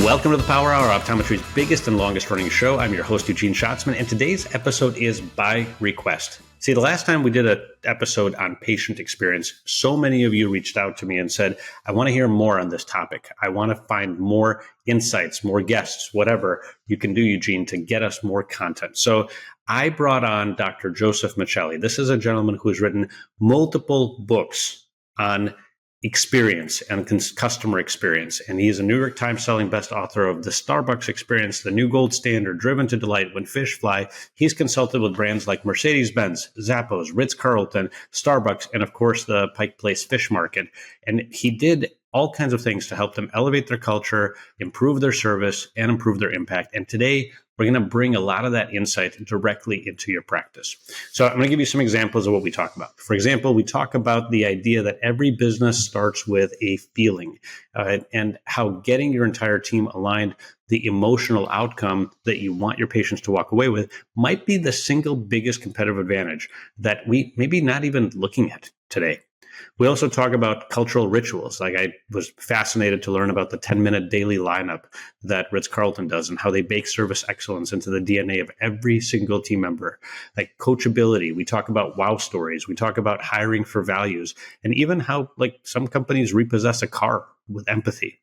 Welcome to the Power Hour, Optometry's biggest and longest running show. I'm your host, Eugene Schatzman, and today's episode is by request. See, the last time we did an episode on patient experience, so many of you reached out to me and said, I want to hear more on this topic. I want to find more insights, more guests, whatever you can do, Eugene, to get us more content. So I brought on Dr. Joseph Michelli. This is a gentleman who has written multiple books on experience and customer experience. And he is a New York Times selling best author of The Starbucks Experience, The New Gold Standard, Driven to Delight, When Fish Fly. He's consulted with brands like Mercedes-Benz, Zappos, Ritz-Carlton, Starbucks, and of course the Pike Fish Market. And he did all kinds of things to help them elevate their culture, improve their service, and improve their impact. And today, we're going to bring a lot of that insight directly into your practice. So I'm going to give you some examples of what we talk about. For example, we talk about the idea that every business starts with a feeling and how getting your entire team aligned, the emotional outcome that you want your patients to walk away with might be the single biggest competitive advantage that we maybe not even looking at today. We also talk about cultural rituals. Like I was fascinated to learn about the 10-minute daily lineup that Ritz-Carlton does and how they bake service excellence into the DNA of every single team member. Like coachability. We talk about wow stories. We talk about hiring for values and even how like some companies repossess a car with empathy.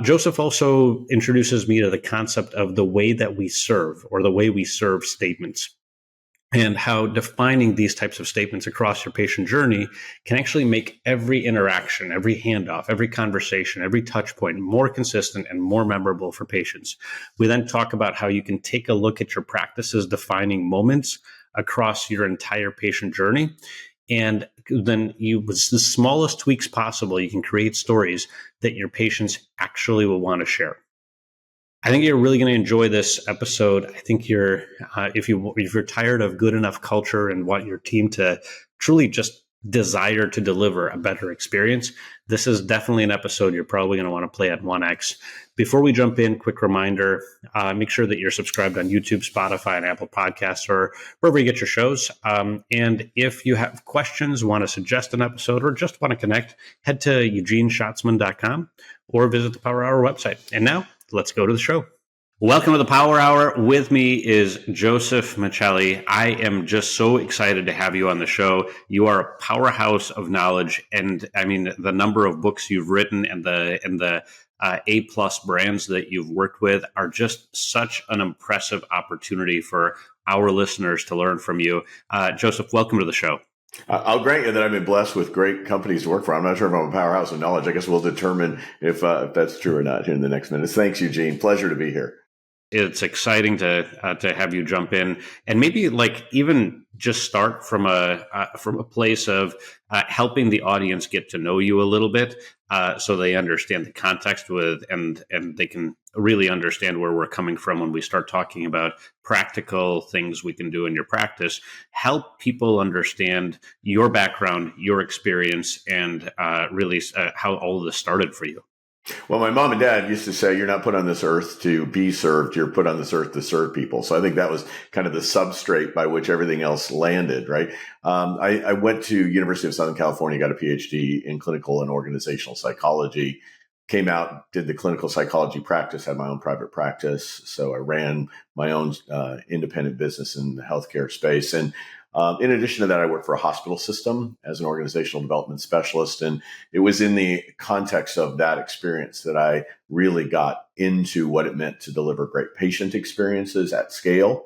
Joseph also introduces me to the concept of the way that we serve or the way we serve statements, and how defining these types of statements across your patient journey can actually make every interaction, every handoff, every conversation, every touch point more consistent and more memorable for patients. We then talk about how you can take a look at your practice's defining moments across your entire patient journey. And then with the smallest tweaks possible, you can create stories that your patients actually will want to share. I think you're really going to enjoy this episode. I think if you're tired of good enough culture and want your team to truly just desire to deliver a better experience, this is definitely an episode you're probably going to want to play at 1x. Before we jump in, quick reminder, make sure that you're subscribed on YouTube, Spotify, and Apple Podcasts, or wherever you get your shows. And if you have questions, want to suggest an episode, or just want to connect, head to eugeneschatzman.com or visit the Power Hour website. And now, let's go to the show. Welcome to the Power Hour. With me is Joseph Michelli. I am just so excited to have you on the show. You are a powerhouse of knowledge, and I mean the number of books you've written and the A+ brands that you've worked with are just such an impressive opportunity for our listeners to learn from you. Joseph, welcome to the show. I'll grant you that I've been blessed with great companies to work for. I'm not sure if I'm a powerhouse of knowledge. I guess we'll determine if that's true or not here in the next minutes. Thanks, Eugene. Pleasure to be here. It's exciting to have you jump in and maybe like even just start from a place of helping the audience get to know you a little bit, so they understand the context and they can really understand where we're coming from when we start talking about practical things we can do in your practice. Help people understand your background, your experience, and really how all of this started for you. Well, my mom and dad used to say, you're not put on this earth to be served, you're put on this earth to serve people. So I think that was kind of the substrate by which everything else landed, right? I went to University of Southern California, got a PhD in clinical and organizational psychology, came out, did the clinical psychology practice, had my own private practice. So I ran my own independent business in the healthcare space. And in addition to that, I worked for a hospital system as an organizational development specialist. And it was in the context of that experience that I really got into what it meant to deliver great patient experiences at scale.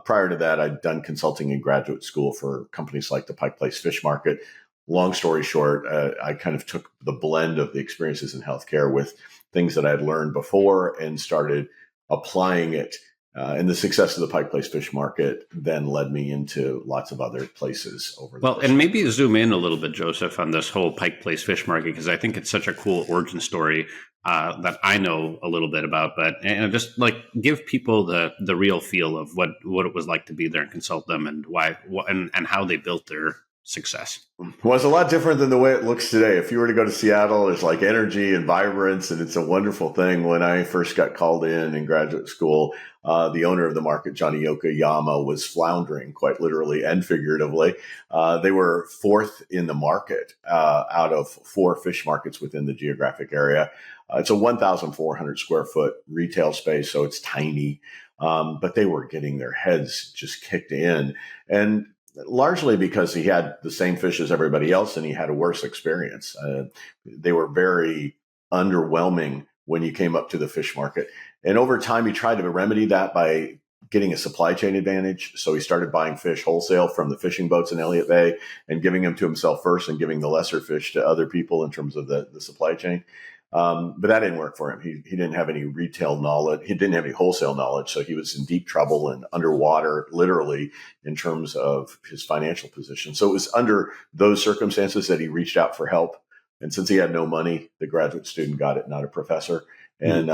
Prior to that, I'd done consulting in graduate school for companies like the Pike Fish Market. Long story short, I kind of took the blend of the experiences in healthcare with things that I had learned before and started applying it. And the success of the Pike Fish Market then led me into lots of other places over the and maybe zoom in a little bit, Joseph, on this whole Pike Fish Market, because I think it's such a cool origin story that I know a little bit about, and just like give people the real feel of what it was like to be there and consult them and why and how they built their success. Well, it's a lot different than the way it looks today. If you were to go to Seattle, there's like energy and vibrance, and it's a wonderful thing. When I first got called in graduate school, the owner of the market, Johnny Yokoyama, was floundering quite literally and figuratively. They were fourth in the market out of 4 fish markets within the geographic area. It's a 1,400 square foot retail space, so it's tiny. But they were getting their heads just kicked in, and largely because he had the same fish as everybody else and he had a worse experience. They were very underwhelming when you came up to the fish market. And over time, he tried to remedy that by getting a supply chain advantage. So he started buying fish wholesale from the fishing boats in Elliott Bay and giving them to himself first and giving the lesser fish to other people in terms of the supply chain. But that didn't work for him. He didn't have any retail knowledge. He didn't have any wholesale knowledge. So he was in deep trouble and underwater, literally, in terms of his financial position. So it was under those circumstances that he reached out for help. And since he had no money, the graduate student got it, not a professor. And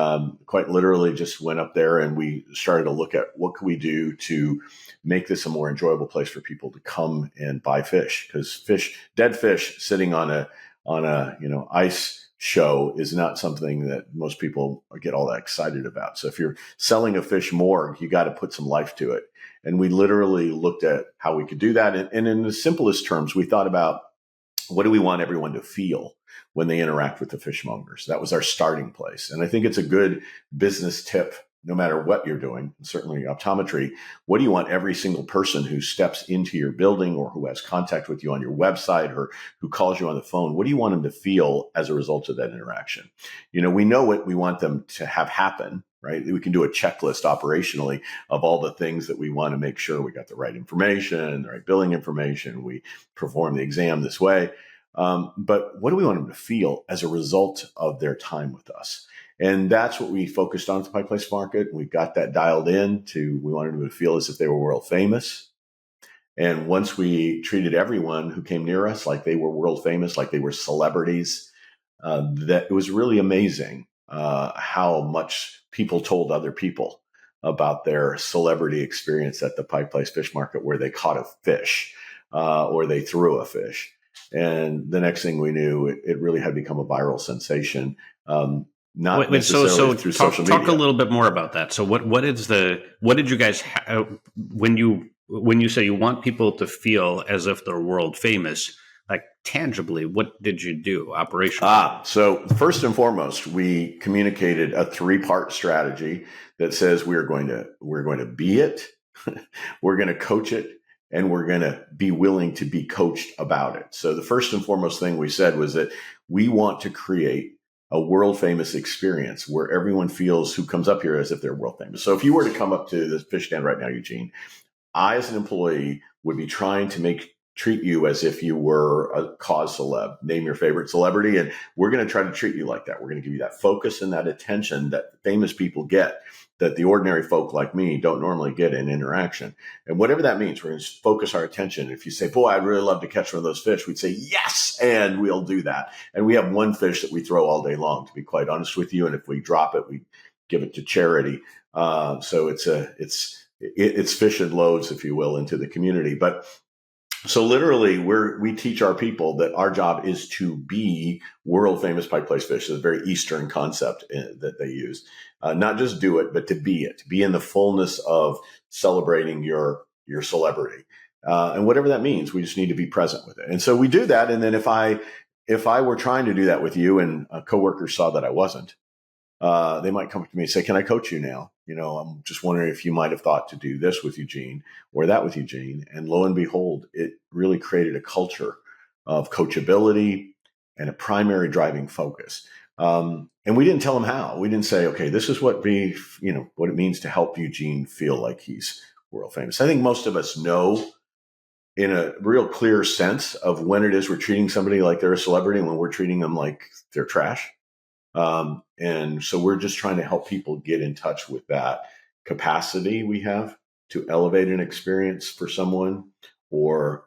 quite literally just went up there and we started to look at what could we do to make this a more enjoyable place for people to come and buy fish. Because dead fish sitting on a ice show is not something that most people get all that excited about. So if you're selling a fish morgue, you got to put some life to it. And we literally looked at how we could do that. And in the simplest terms, we thought about what do we want everyone to feel when they interact with the fishmongers. That was our starting place. And I think it's a good business tip, no matter what you're doing, certainly optometry. What do you want every single person who steps into your building or who has contact with you on your website or who calls you on the phone? What do you want them to feel as a result of that interaction? We know what we want them to have happen, right? We can do a checklist operationally of all the things that we want to make sure we got the right information, the right billing information. We perform the exam this way. But what do we want them to feel as a result of their time with us? And that's what we focused on at the Pike Place Market. We got that dialed in we wanted them to feel as if they were world famous. And once we treated everyone who came near us like they were world famous, like they were celebrities, that it was really amazing how much people told other people about their celebrity experience at the Pike Place Fish Market, where they caught a fish or they threw a fish. And the next thing we knew, it really had become a viral sensation. Not necessarily through social media. Talk a little bit more about that. So what did you guys when you say you want people to feel as if they're world famous, like tangibly, what did you do operationally? So first and foremost, we communicated a 3-part strategy that says we're going to be it, we're going to coach it, and we're going to be willing to be coached about it. So the first and foremost thing we said was that we want to create a world famous experience where everyone feels who comes up here as if they're world famous. So if you were to come up to the fish stand right now, Eugene, I as an employee would be trying to treat you as if you were a cause celeb, name your favorite celebrity. And we're going to try to treat you like that. We're going to give you that focus and that attention that famous people get, that the ordinary folk like me don't normally get in interaction. And whatever that means, we're going to focus our attention. If you say, boy, I'd really love to catch one of those fish, we'd say, yes, and we'll do that. And we have one fish that we throw all day long, to be quite honest with you. And if we drop it, we give it to charity. So it's fish and loads, if you will, into the community. But so literally, we teach our people that our job is to be world famous Pike Place fish. It's a very Eastern concept that they use. Not just do it, but to be it. To be in the fullness of celebrating your celebrity, and whatever that means. We just need to be present with it. And so we do that. And then if I were trying to do that with you, and a coworker saw that I wasn't, they might come up to me and say, "Can I coach you now? I'm just wondering if you might have thought to do this with Eugene or that with Eugene." And lo and behold, it really created a culture of coachability and a primary driving focus. And we didn't tell them how. We didn't say, okay, this is what it means to help Eugene feel like he's world famous. I think most of us know in a real clear sense of when it is we're treating somebody like they're a celebrity and when we're treating them like they're trash. And so we're just trying to help people get in touch with that capacity we have to elevate an experience for someone or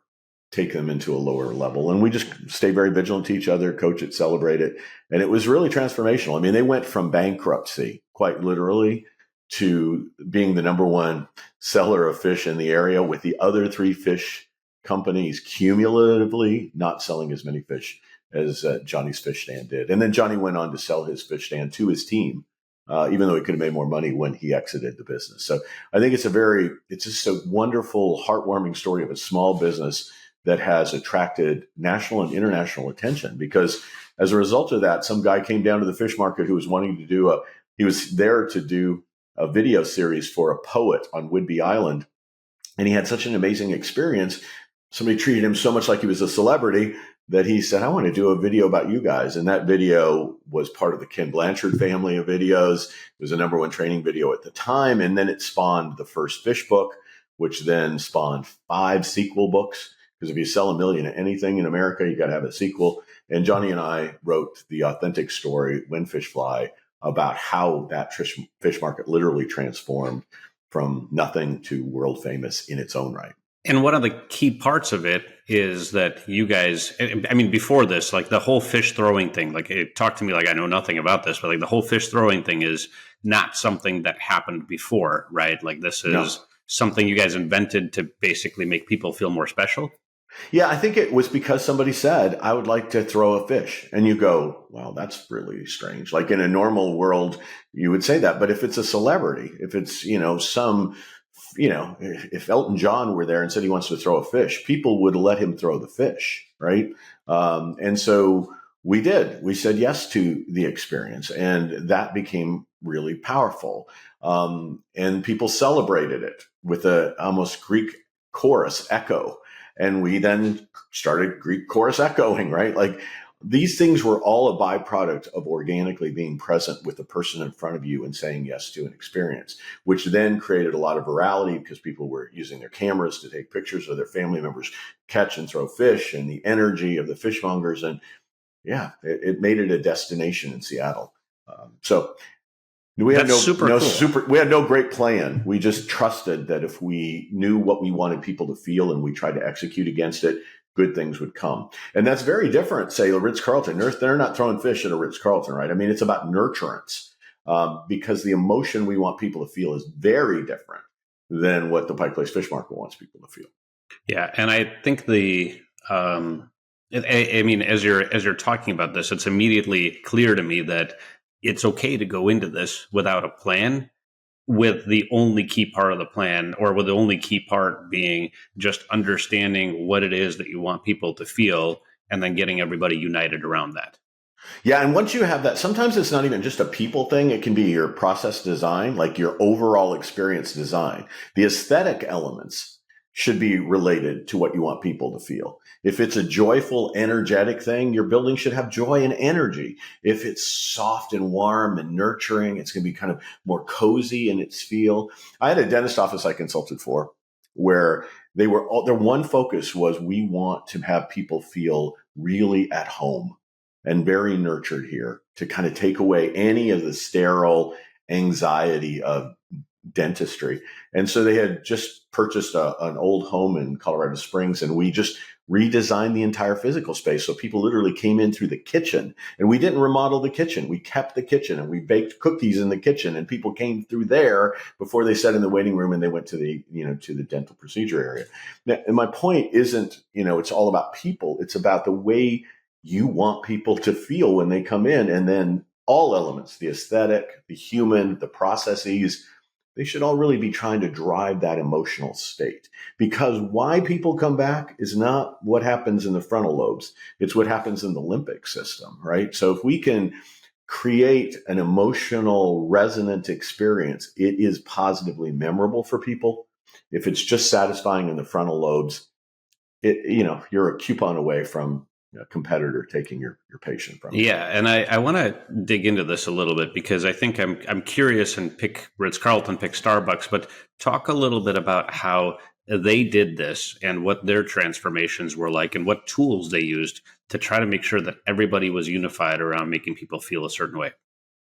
take them into a lower level. And we just stay very vigilant to each other, coach it, celebrate it. And it was really transformational. I mean, they went from bankruptcy, quite literally, to being the number one seller of fish in the area, with the other 3 fish companies cumulatively not selling as many fish as Johnny's fish stand did. And then Johnny went on to sell his fish stand to his team, even though he could have made more money when he exited the business. So I think it's just a wonderful, heartwarming story of a small business that has attracted national and international attention, because as a result of that, some guy came down to the fish market who was wanting to do he was there to do a video series for a poet on Whidbey Island. And he had such an amazing experience. Somebody treated him so much like he was a celebrity that he said, I want to do a video about you guys. And that video was part of the Ken Blanchard family of videos. It was a #1 training video at the time. And then it spawned the first fish book, which then spawned 5 sequel books. Because if you sell 1 million of anything in America, you got to have a sequel. And Johnny and I wrote the authentic story, When Fish Fly, about how that fish market literally transformed from nothing to world famous in its own right. And one of the key parts of it is that you guys, I mean, before this, like the whole fish throwing thing, like talk to me like I know nothing about this, but like the whole fish throwing thing is not something that happened before, right? Like this is something you guys invented to basically make people feel more special. Yeah, I think it was because somebody said, I would like to throw a fish. And you go, well, that's really strange. Like in a normal world, you would say that. But if it's a celebrity, if it's, if Elton John were there and said he wants to throw a fish, people would let him throw the fish, right? And so we did. We said yes to the experience. And that became really powerful. And people celebrated it with a almost Greek chorus echo. And we then started Greek chorus echoing, right? Like these things were all a byproduct of organically being present with the person in front of you and saying yes to an experience, which then created a lot of virality because people were using their cameras to take pictures of their family members catch and throw fish, and the energy of the fishmongers. And yeah, it made it a destination in Seattle. So we had we had no great plan. We just trusted that if we knew what we wanted people to feel and we tried to execute against it, good things would come. And that's very different, say, the Ritz-Carlton. They're not throwing fish at a Ritz-Carlton, right? I mean, it's about nurturance because the emotion we want people to feel is very different than what the Pike Place Fish Market wants people to feel. Yeah, and I think I mean, as you're talking about this, it's immediately clear to me that it's okay to go into this without a plan, with the only key part of the plan, or with the only key part being just understanding what it is that you want people to feel and then getting everybody united around that. Yeah. And once you have that, sometimes it's not even just a people thing. It can be your process design, like your overall experience design. The aesthetic elements should be related to what you want people to feel. If it's a joyful, energetic thing, your building should have joy and energy. If it's soft and warm and nurturing, it's going to be kind of more cozy in its feel. I had a dentist office I consulted for where their one focus was, we want to have people feel really at home and very nurtured here, to kind of take away any of the sterile anxiety of dentistry. And so they had just purchased an old home in Colorado Springs, and we just redesigned the entire physical space. So people literally came in through the kitchen, and we didn't remodel the kitchen. We kept the kitchen, and we baked cookies in the kitchen, and people came through there before they sat in the waiting room and they went to the dental procedure area. Now, and my point isn't, it's all about people. It's about the way you want people to feel when they come in, and then all elements, the aesthetic, the human, the processes, they should all really be trying to drive that emotional state, because why people come back is not what happens in the frontal lobes. It's what happens in the limbic system, right? So if we can create an emotional resonant experience, it is positively memorable for people. If it's just satisfying in the frontal lobes, you're a coupon away from a competitor taking your patient from you. Yeah, and I want to dig into this a little bit, because I think I'm curious, and pick Ritz-Carlton, pick Starbucks, but talk a little bit about how they did this and what their transformations were like and what tools they used to try to make sure that everybody was unified around making people feel a certain way.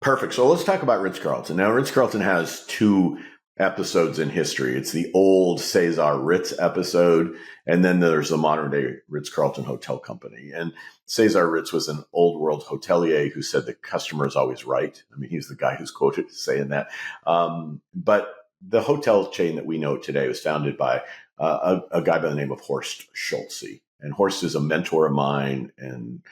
Perfect. So let's talk about Ritz-Carlton. Now, Ritz-Carlton has 2 episodes in history. It's the old Cesar Ritz episode, and then there's the modern day Ritz-Carlton Hotel Company. And Cesar Ritz was an old world hotelier who said the customer is always right. I mean, he's the guy who's quoted saying that. But the hotel chain that we know today was founded by a guy by the name of Horst Schulze. And Horst is a mentor of mine, and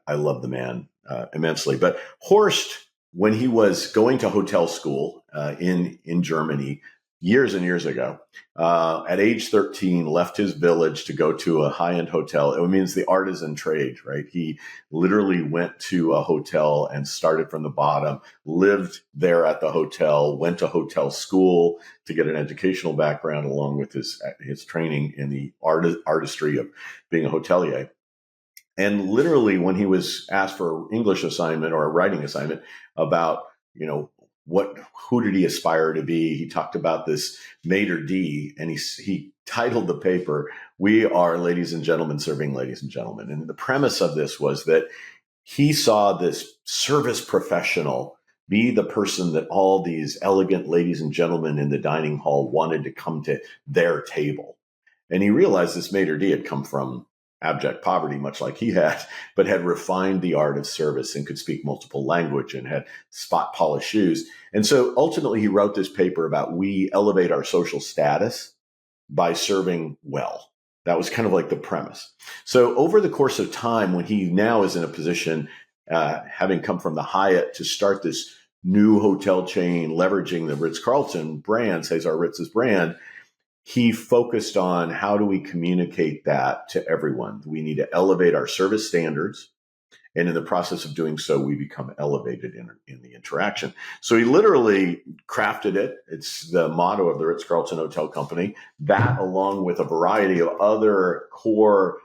I love the man immensely. But Horst, when he was going to hotel school in Germany, years and years ago, at age 13, left his village to go to a high-end hotel. It means the artisan trade, right? He literally went to a hotel and started from the bottom, lived there at the hotel, went to hotel school to get an educational background along with his training in the artistry of being a hotelier. And literally, when he was asked for an English assignment or a writing assignment about, who did he aspire to be? He talked about this maitre d', and he titled the paper, "We are ladies and gentlemen serving ladies and gentlemen." And the premise of this was that he saw this service professional be the person that all these elegant ladies and gentlemen in the dining hall wanted to come to their table. And he realized this maitre d' had come from abject poverty, much like he had, but had refined the art of service and could speak multiple language and had spot polished shoes. And so ultimately he wrote this paper about we elevate our social status by serving well. That was kind of like the premise. So over the course of time, when he now is in a position, having come from the Hyatt to start this new hotel chain, leveraging the Ritz-Carlton brand, Cesar Ritz's brand, he focused on how do we communicate that to everyone. We need to elevate our service standards. And in the process of doing so, we become elevated in the interaction. So he literally crafted it. It's the motto of the Ritz-Carlton Hotel Company. That, along with a variety of other core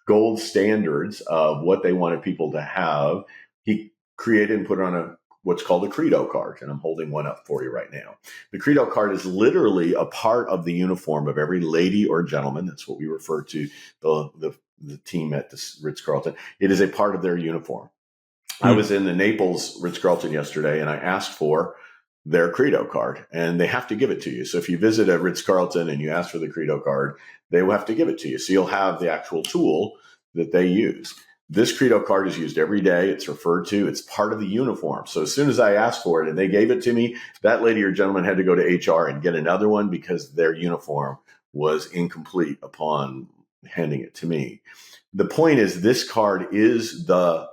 gold standards of what they wanted people to have, he created and put on what's called a Credo card. And I'm holding one up for you right now. The Credo card is literally a part of the uniform of every lady or gentleman. That's what we refer to the team at the Ritz-Carlton. It is a part of their uniform. I was in the Naples Ritz-Carlton yesterday, and I asked for their Credo card, and they have to give it to you. So if you visit a Ritz-Carlton and you ask for the Credo card, they will have to give it to you. So you'll have the actual tool that they use. This Credo card is used every day. It's referred to. It's part of the uniform. So as soon as I asked for it and they gave it to me, that lady or gentleman had to go to HR and get another one because their uniform was incomplete upon handing it to me. The point is, this card is the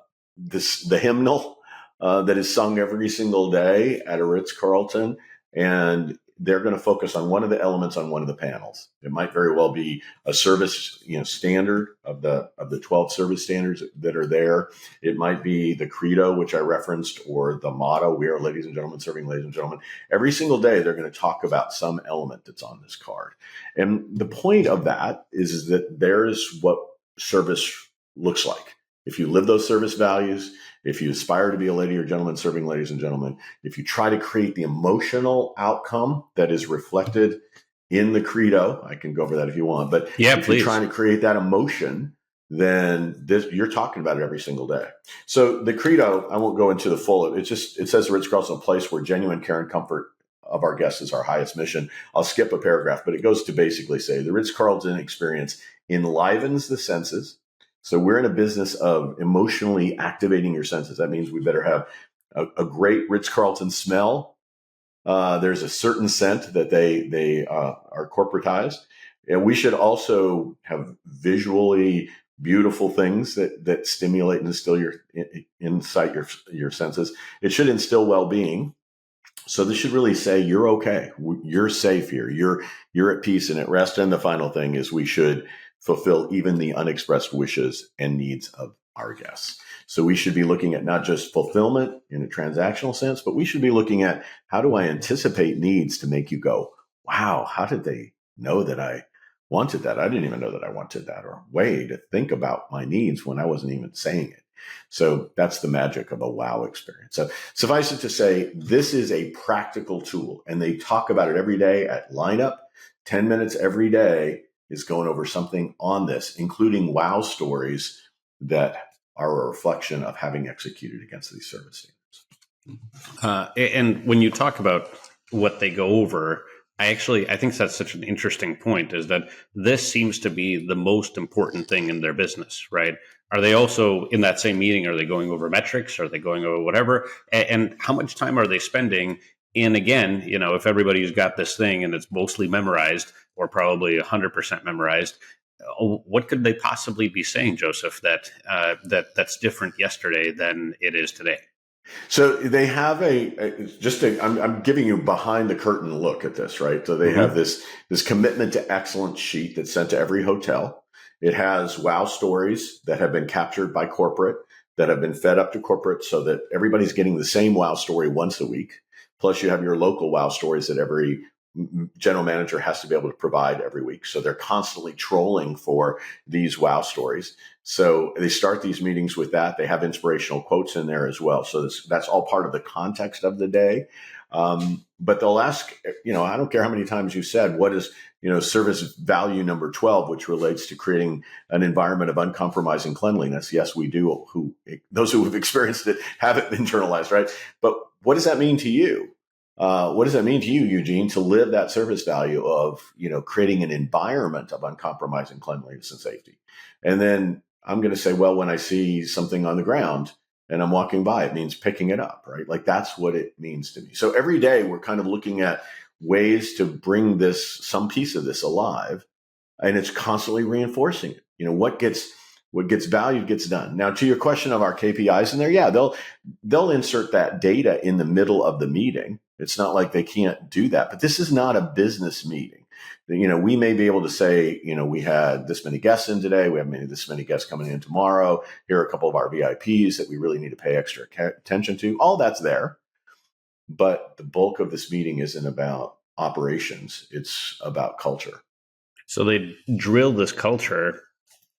hymnal that is sung every single day at a Ritz-Carlton, and they're going to focus on one of the elements on one of the panels. It might very well be a service, standard of the 12 service standards that are there. It might be the Credo, which I referenced, or the motto, "We are ladies and gentlemen serving ladies and gentlemen." Every single day, they're going to talk about some element that's on this card. And the point of that is that there's what service looks like. If you live those service values, if you aspire to be a lady or gentleman serving ladies and gentlemen, if you try to create the emotional outcome that is reflected in the Credo, I can go over that if you want, but if please. You're trying to create that emotion, then you're talking about it every single day. So the Credo, I won't go into the full, it says the Ritz-Carlton, a place where genuine care and comfort of our guests is our highest mission. I'll skip a paragraph, but it goes to basically say the Ritz-Carlton experience enlivens the senses. So we're in a business of emotionally activating your senses. That means we better have a great Ritz-Carlton smell. There's a certain scent that they are corporatized. And we should also have visually beautiful things that stimulate and instill incite your senses. It should instill well-being. So this should really say you're okay. You're safe here. You're at peace and at rest. And the final thing is we should fulfill even the unexpressed wishes and needs of our guests. So we should be looking at not just fulfillment in a transactional sense, but we should be looking at how do I anticipate needs to make you go, wow, how did they know that I wanted that? I didn't even know that I wanted that, or way to think about my needs when I wasn't even saying it. So that's the magic of a wow experience. So suffice it to say, this is a practical tool, and they talk about it every day at lineup. 10 minutes every day is going over something on this, including wow stories that are a reflection of having executed against these service standards. And when you talk about what they go over, I think that's such an interesting point, is that this seems to be the most important thing in their business, right? Are they also in that same meeting? Are they going over metrics? Are they going over whatever? And how much time are they spending? And again, if everybody's got this thing and it's mostly memorized, or probably 100% memorized, what could they possibly be saying, Joseph, that's different yesterday than it is today? So they have I'm giving you behind the curtain look at this, right? So they have this commitment to excellence sheet that's sent to every hotel. It has wow stories that have been captured by corporate, that have been fed up to corporate so that everybody's getting the same wow story once a week. Plus you have your local wow stories that every general manager has to be able to provide every week. So they're constantly trolling for these wow stories. So they start these meetings with that. They have inspirational quotes in there as well. So that's all part of the context of the day. But they'll ask, I don't care how many times you said, what is, service value number 12, which relates to creating an environment of uncompromising cleanliness. Yes, we do. Those who have experienced it have it internalized, right? But what does that mean to you? What does that mean to you, Eugene, to live that service value of, creating an environment of uncompromising cleanliness and safety? And then I'm going to say, well, when I see something on the ground and I'm walking by, it means picking it up, right? Like that's what it means to me. So every day we're kind of looking at ways to bring some piece of this alive, and it's constantly reinforcing it. What gets valued gets done. Now, to your question of our KPIs in there, yeah, they'll insert that data in the middle of the meeting. It's not like they can't do that, but this is not a business meeting. We may be able to say, we had this many guests in today. We have this many guests coming in tomorrow. Here are a couple of our VIPs that we really need to pay extra attention to. All that's there. But the bulk of this meeting isn't about operations. It's about culture. So they drill this culture,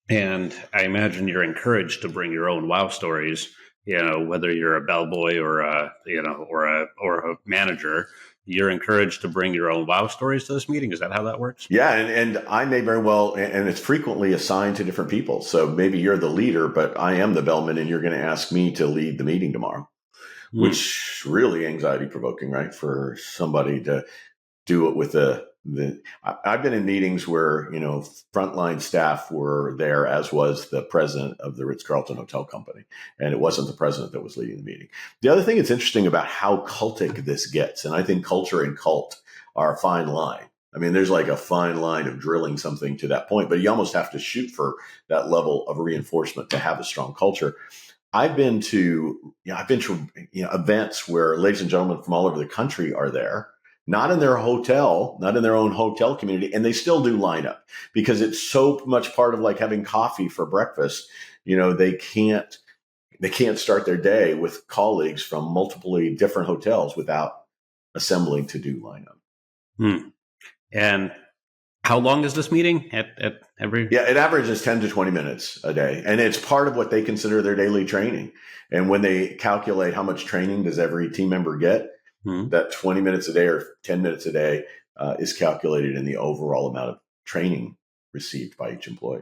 and I imagine you're encouraged to bring your own wow stories. Whether you're a bellboy or a manager, you're encouraged to bring your own wow stories to this meeting. Is that how that works? Yeah, and I may very well, and it's frequently assigned to different people. So maybe you're the leader, but I am the bellman, and you're going to ask me to lead the meeting tomorrow, which really anxiety provoking, right? For somebody to do it with I've been in meetings where, frontline staff were there, as was the president of the Ritz-Carlton Hotel Company. And it wasn't the president that was leading the meeting. The other thing that's interesting about how cultic this gets, and I think culture and cult are a fine line. I mean, there's like a fine line of drilling something to that point, but you almost have to shoot for that level of reinforcement to have a strong culture. I've been to events where ladies and gentlemen from all over the country are there, not in their hotel, not in their own hotel community. And they still do line up because it's so much part of like having coffee for breakfast. They can't start their day with colleagues from multiple different hotels without assembling to do lineup. And how long is this meeting at every? Yeah, it averages 10 to 20 minutes a day. And it's part of what they consider their daily training. And when they calculate how much training does every team member get, that 20 minutes a day or 10 minutes a day is calculated in the overall amount of training received by each employee.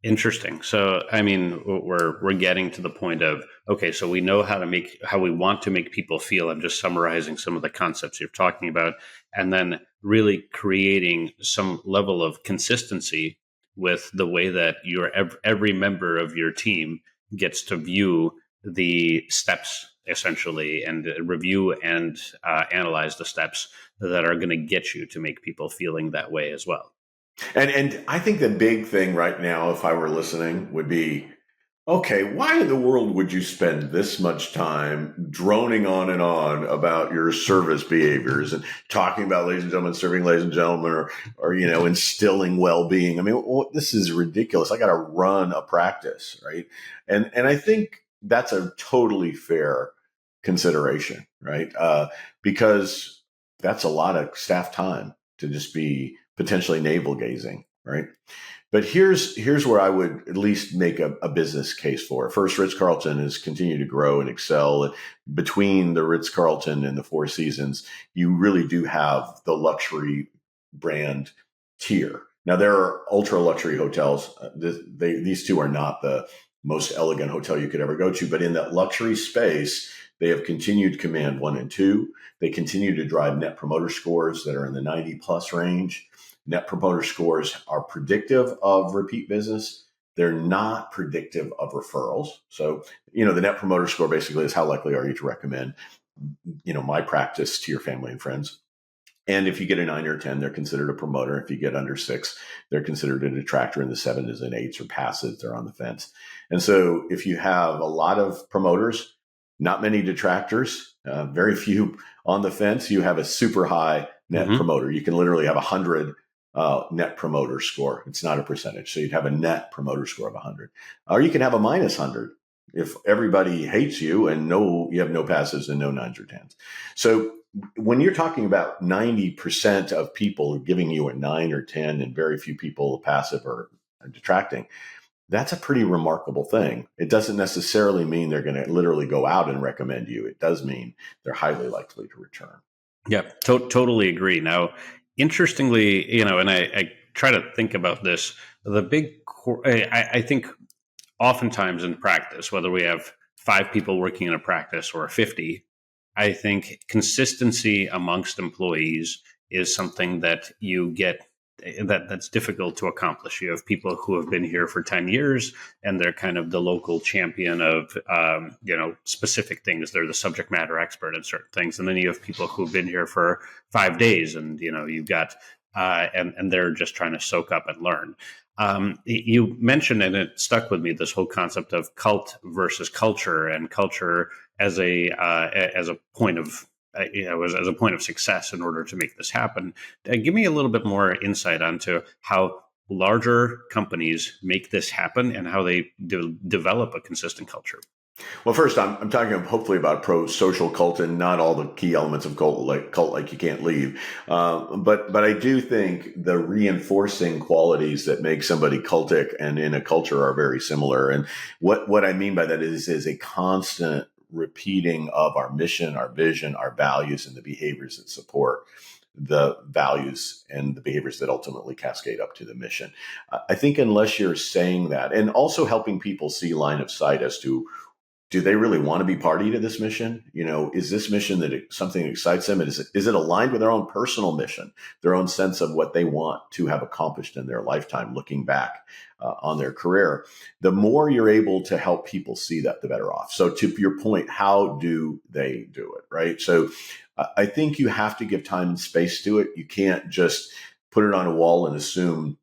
Interesting. So, I mean, we're getting to the point of, okay, so we know how we want to make people feel. I'm just summarizing some of the concepts you're talking about, and then really creating some level of consistency with the way that every member of your team gets to view the steps, essentially, and review and analyze the steps that are going to get you to make people feeling that way as well. And I think the big thing right now, if I were listening, would be, okay, why in the world would you spend this much time droning on and on about your service behaviors and talking about ladies and gentlemen, serving ladies and gentlemen, or instilling well-being? I mean, this is ridiculous. I got to run a practice, right? And I think that's a totally fair consideration, right? Because that's a lot of staff time to just be potentially navel gazing, right? But here's where I would at least make a business case for it. First, Ritz-Carlton has continued to grow and excel. And between the Ritz-Carlton and the Four Seasons, you really do have the luxury brand tier. Now, there are ultra luxury hotels. These two are not the most elegant hotel you could ever go to, but in that luxury space, they have continued to command 1 and 2. They continue to drive net promoter scores that are in the 90 plus range. Net promoter scores are predictive of repeat business. They're not predictive of referrals. So, the net promoter score basically is how likely are you to recommend, my practice to your family and friends. And if you get a 9 or 10, they're considered a promoter. If you get under 6, they're considered a detractor. In the 7s and 8s or passive, they're on the fence. And so if you have a lot of promoters, not many detractors, very few on the fence. You have a super high net promoter. You can literally have 100 net promoter score. It's not a percentage. So you'd have a net promoter score of 100. Or you can have a minus 100 if everybody hates you and you have no passes and no nines or tens. So when you're talking about 90% of people giving you a 9 or 10 and very few people passive or detracting, that's a pretty remarkable thing. It doesn't necessarily mean they're going to literally go out and recommend you. It does mean they're highly likely to return. Yeah, totally agree. Now, interestingly, and I try to think about this, I think oftentimes in practice, whether we have 5 people working in a practice or 50, I think consistency amongst employees is something that you get that's difficult to accomplish. You have people who have been here for 10 years and they're kind of the local champion of, specific things. They're the subject matter expert in certain things. And then you have people who've been here for 5 days and, you've got, and they're just trying to soak up and learn. You mentioned, and it stuck with me, this whole concept of cult versus culture, and culture as a point of as a point of success in order to make this happen. Give me a little bit more insight onto how larger companies make this happen and how they develop a consistent culture. Well, first, I'm talking hopefully about pro-social cult and not all the key elements of cult like you can't leave. But I do think the reinforcing qualities that make somebody cultic and in a culture are very similar. And what I mean by that is a constant repeating of our mission, our vision, our values, and the behaviors that support the values and the behaviors that ultimately cascade up to the mission. I think unless you're saying that, and also helping people see line of sight as to, do they really want to be party to this mission? Is this mission something that excites them? And is it aligned with their own personal mission, their own sense of what they want to have accomplished in their lifetime, looking back on their career? The more you're able to help people see that, the better off. So to your point, how do they do it, right? So I think you have to give time and space to it. You can't just put it on a wall and assume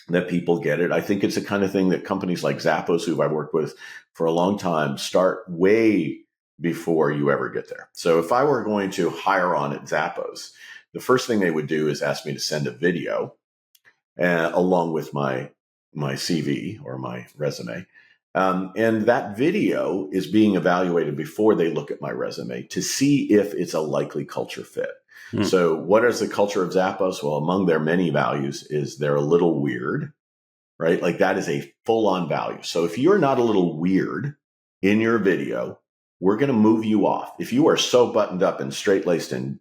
that people get it. I think it's the kind of thing that companies like Zappos, who I've worked with for a long time, start way before you ever get there. So if I were going to hire on at Zappos, the first thing they would do is ask me to send a video along with my CV or my resume. And that video is being evaluated before they look at my resume to see if it's a likely culture fit. So what is the culture of Zappos? Well, among their many values is they're a little weird, right? Like that is a full-on value. So if you're not a little weird in your video, we're going to move you off. If you are so buttoned up and straight-laced and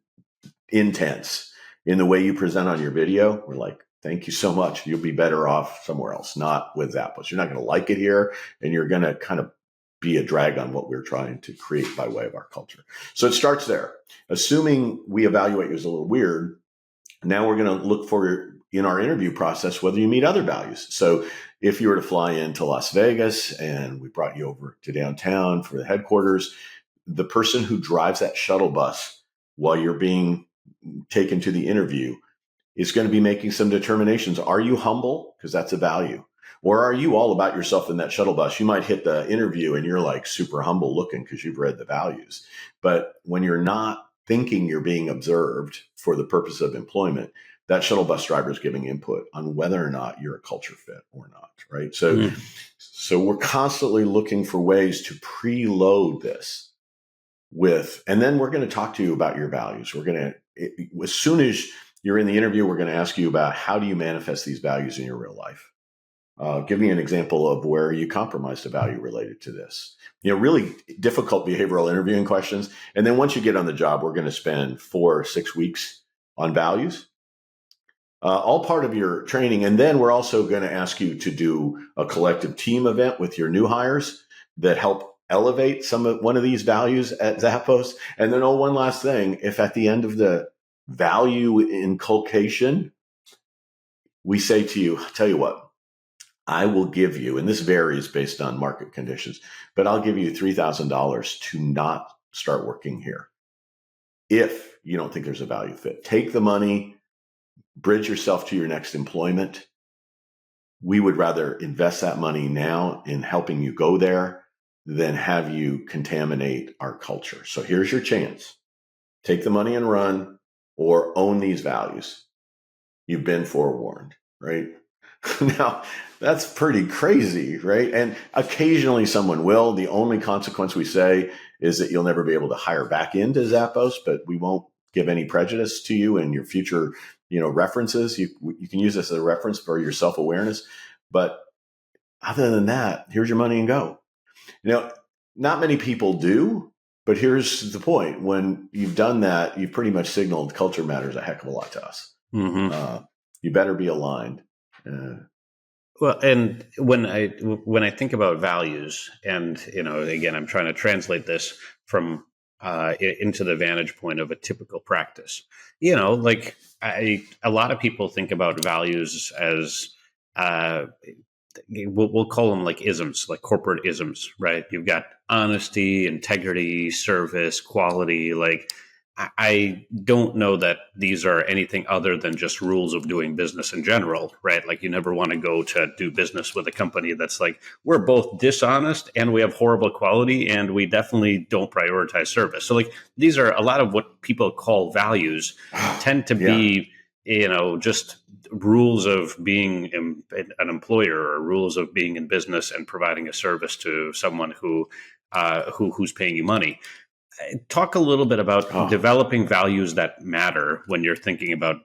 intense in the way you present on your video, we're like, thank you so much. You'll be better off somewhere else, not with Zappos. You're not going to like it here, and you're going to kind of be a drag on what we're trying to create by way of our culture. So it starts there. Assuming we evaluate you as a little weird, now we're going to look for, in our interview process, whether you meet other values. So if you were to fly into Las Vegas and we brought you over to downtown for the headquarters, the person who drives that shuttle bus while you're being taken to the interview is going to be making some determinations. Are you humble? Because that's a value. Or are you all about yourself in that shuttle bus? You might hit the interview and you're like super humble looking because you've read the values. But when you're not thinking you're being observed for the purpose of employment, that shuttle bus driver is giving input on whether or not you're a culture fit or not, right? So we're constantly looking for ways to preload this and then we're going to talk to you about your values. As soon as you're in the interview, we're going to ask you about how do you manifest these values in your real life? Give me an example of where you compromised a value related to this. Really difficult behavioral interviewing questions. And then once you get on the job, we're going to spend 4 or 6 weeks on values, all part of your training. And then we're also going to ask you to do a collective team event with your new hires that help elevate one of these values at Zappos. And then, one last thing, if at the end of the value inculcation, we say to you, tell you what, I will give you, and this varies based on market conditions, but I'll give you $3,000 to not start working here if you don't think there's a value fit. Take the money, bridge yourself to your next employment. We would rather invest that money now in helping you go there than have you contaminate our culture. So here's your chance. Take the money and run, or own these values. You've been forewarned, right? Now, that's pretty crazy, right? And occasionally someone will. The only consequence we say is that you'll never be able to hire back into Zappos, but we won't give any prejudice to you in your future, references. You can use this as a reference for your self-awareness. But other than that, here's your money and go. Not many people do, but here's the point. When you've done that, you've pretty much signaled culture matters a heck of a lot to us. Mm-hmm. You better be aligned. Well, and when I think about values, and again, I'm trying to translate this from into the vantage point of a typical practice. Like a lot of people think about values as we'll call them like isms, like corporate isms, right? You've got honesty, integrity, service, quality. Like I don't know that these are anything other than just rules of doing business in general, right? Like you never want to go to do business with a company that's like, we're both dishonest and we have horrible quality and we definitely don't prioritize service. So like these are a lot of what people call values tend to be, just rules of being an employer or rules of being in business and providing a service to someone who's paying you money. Talk a little bit about developing values that matter when you're thinking about,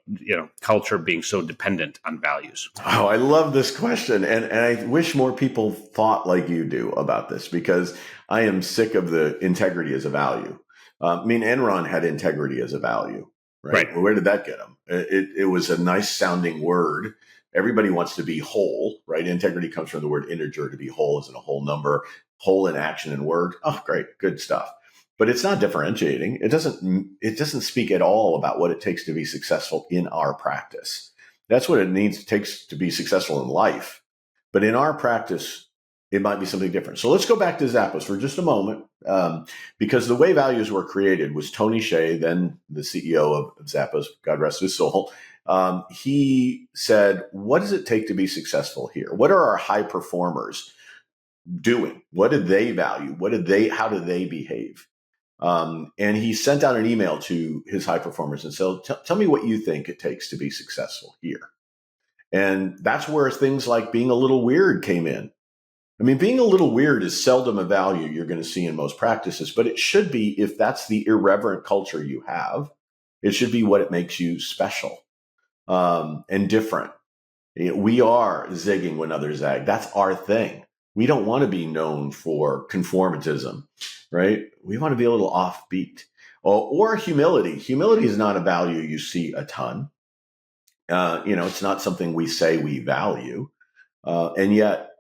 culture being so dependent on values. Oh, I love this question. And I wish more people thought like you do about this, because I am sick of the integrity as a value. Enron had integrity as a value, right? Well, where did that get them? It was a nice sounding word. Everybody wants to be whole, right? Integrity comes from the word integer, to be whole, as in a whole number, whole in action and word. Oh, great. Good stuff. But it's not differentiating. It doesn't speak at all about what it takes to be successful in our practice. That's what it takes to be successful in life. But in our practice, it might be something different. So let's go back to Zappos for just a moment, because the way values were created was Tony Hsieh, then the CEO of Zappos, God rest his soul. He said, what does it take to be successful here? What are our high performers doing? What did they value? How do they behave? And he sent out an email to his high performers and said, tell me what you think it takes to be successful here. And that's where things like being a little weird came in. Being a little weird is seldom a value you're going to see in most practices, but it should be, if that's the irreverent culture you have, it should be what it makes you special and different. We are zigging when others zag. That's our thing. We don't want to be known for conformatism, right? We want to be a little offbeat. Or humility. Humility is not a value you see a ton. It's not something we say we value. And yet,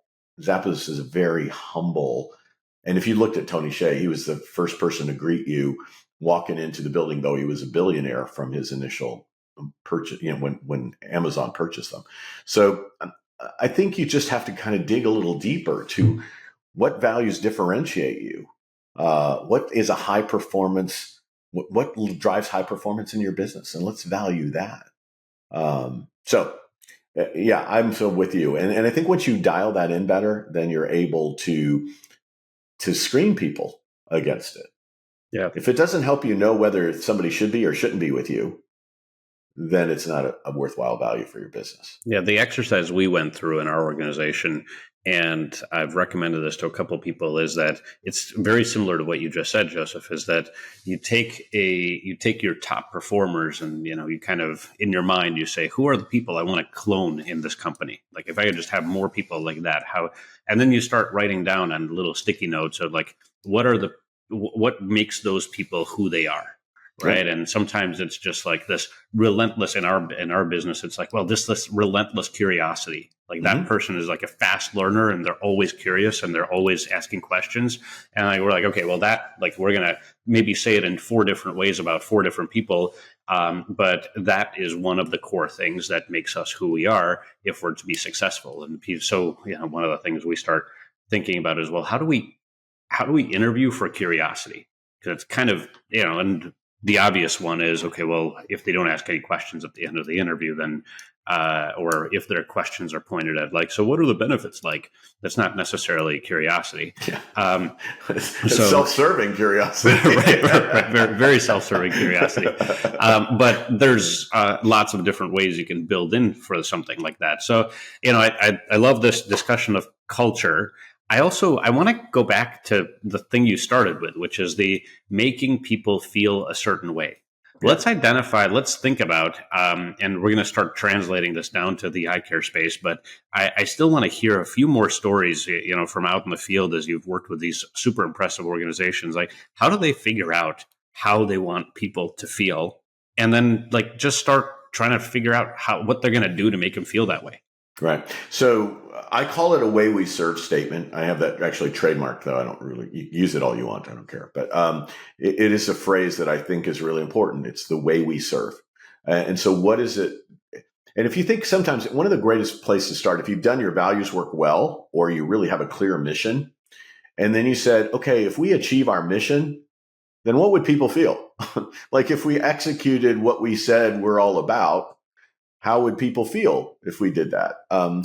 Zappos is very humble. And if you looked at Tony Hsieh, he was the first person to greet you walking into the building, though he was a billionaire from his initial purchase, when Amazon purchased them. So I think you just have to kind of dig a little deeper to what values differentiate you. What is a high performance? What drives high performance in your business? And let's value that. I'm so with you. And I think once you dial that in better, then you're able to screen people against it. Yeah. If it doesn't help you know whether somebody should be or shouldn't be with you, then it's not a worthwhile value for your business. Yeah, the exercise we went through in our organization, and I've recommended this to a couple of people, is that it's very similar to what you just said, Joseph, is that you take your top performers and, you kind of, in your mind, you say, who are the people I want to clone in this company? Like if I could just have more people like that, and then you start writing down on little sticky notes of like, what makes those people who they are? Right. And sometimes it's just like this relentless in our business. It's like, well, this relentless curiosity, like that person is like a fast learner and they're always curious and they're always asking questions. And we're like, okay, well we're going to maybe say it in 4 different ways about 4 different people. But that is one of the core things that makes us who we are if we're to be successful. And so, one of the things we start thinking about is, well, how do we interview for curiosity? Because it's kind of, and the obvious one is, okay, well, if they don't ask any questions at the end of the interview, then or if their questions are pointed at, like, so what are the benefits like? That's not necessarily curiosity. Yeah. So self-serving curiosity. right. Very, very self-serving curiosity. But there's lots of different ways you can build in for something like that. So, I love this discussion of culture. I want to go back to the thing you started with, which is the making people feel a certain way. Yeah. Let's think about, and we're going to start translating this down to the eye care space, but I still want to hear a few more stories, from out in the field as you've worked with these super impressive organizations. Like, how do they figure out how they want people to feel? And then just start trying to figure out what they're going to do to make them feel that way. Right. So I call it a way we serve statement. I have that actually trademarked, though. I don't really use it all you want. I don't care. But it is a phrase that I think is really important. It's the way we serve. And so what is it? And if you think sometimes one of the greatest places to start, if you've done your values work well, or you really have a clear mission, and then you said, okay, if we achieve our mission, then what would people feel? Like if we executed what we said we're all about, how would people feel if we did that?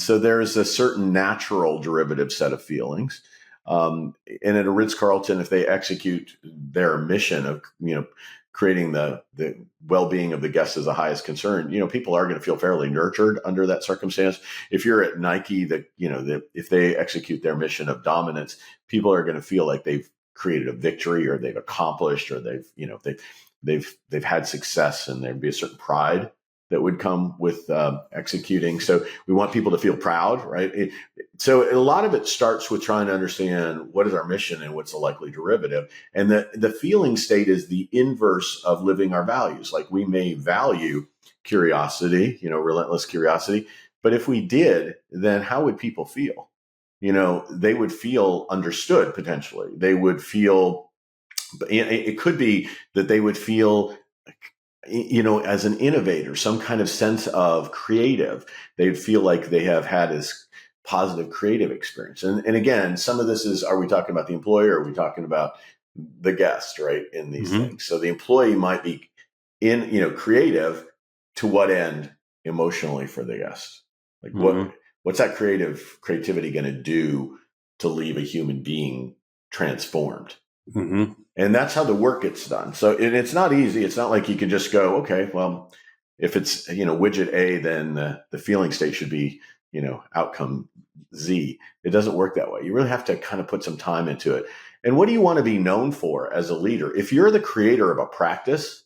So there's a certain natural derivative set of feelings. And at a Ritz-Carlton, if they execute their mission of, creating the well-being of the guests as the highest concern, people are going to feel fairly nurtured under that circumstance. If you're at Nike, if they execute their mission of dominance, people are going to feel like they've created a victory, or they've accomplished, or they've had success, and there'd be a certain pride that would come with executing. So we want people to feel proud, right? So a lot of it starts with trying to understand what is our mission and what's the likely derivative. And the feeling state is the inverse of living our values. Like, we may value curiosity, relentless curiosity, but if we did, then how would people feel? They would feel understood, potentially. They would feel, it could be that they would feel, as an innovator, some kind of sense of creative. They'd feel like they have had this positive creative experience. And again, some of this is, are we talking about the employer, or are we talking about the guest, right, in these things? So the employee might be creative to what end? Emotionally, for the guest. Like, what's that creativity going to do to leave a human being transformed? And that's how the work gets done. So it's not easy. It's not like you can just go, okay, well, if it's, widget A, then the feeling state should be, outcome Z. It doesn't work that way. You really have to kind of put some time into it. And what do you want to be known for as a leader? If you're the creator of a practice,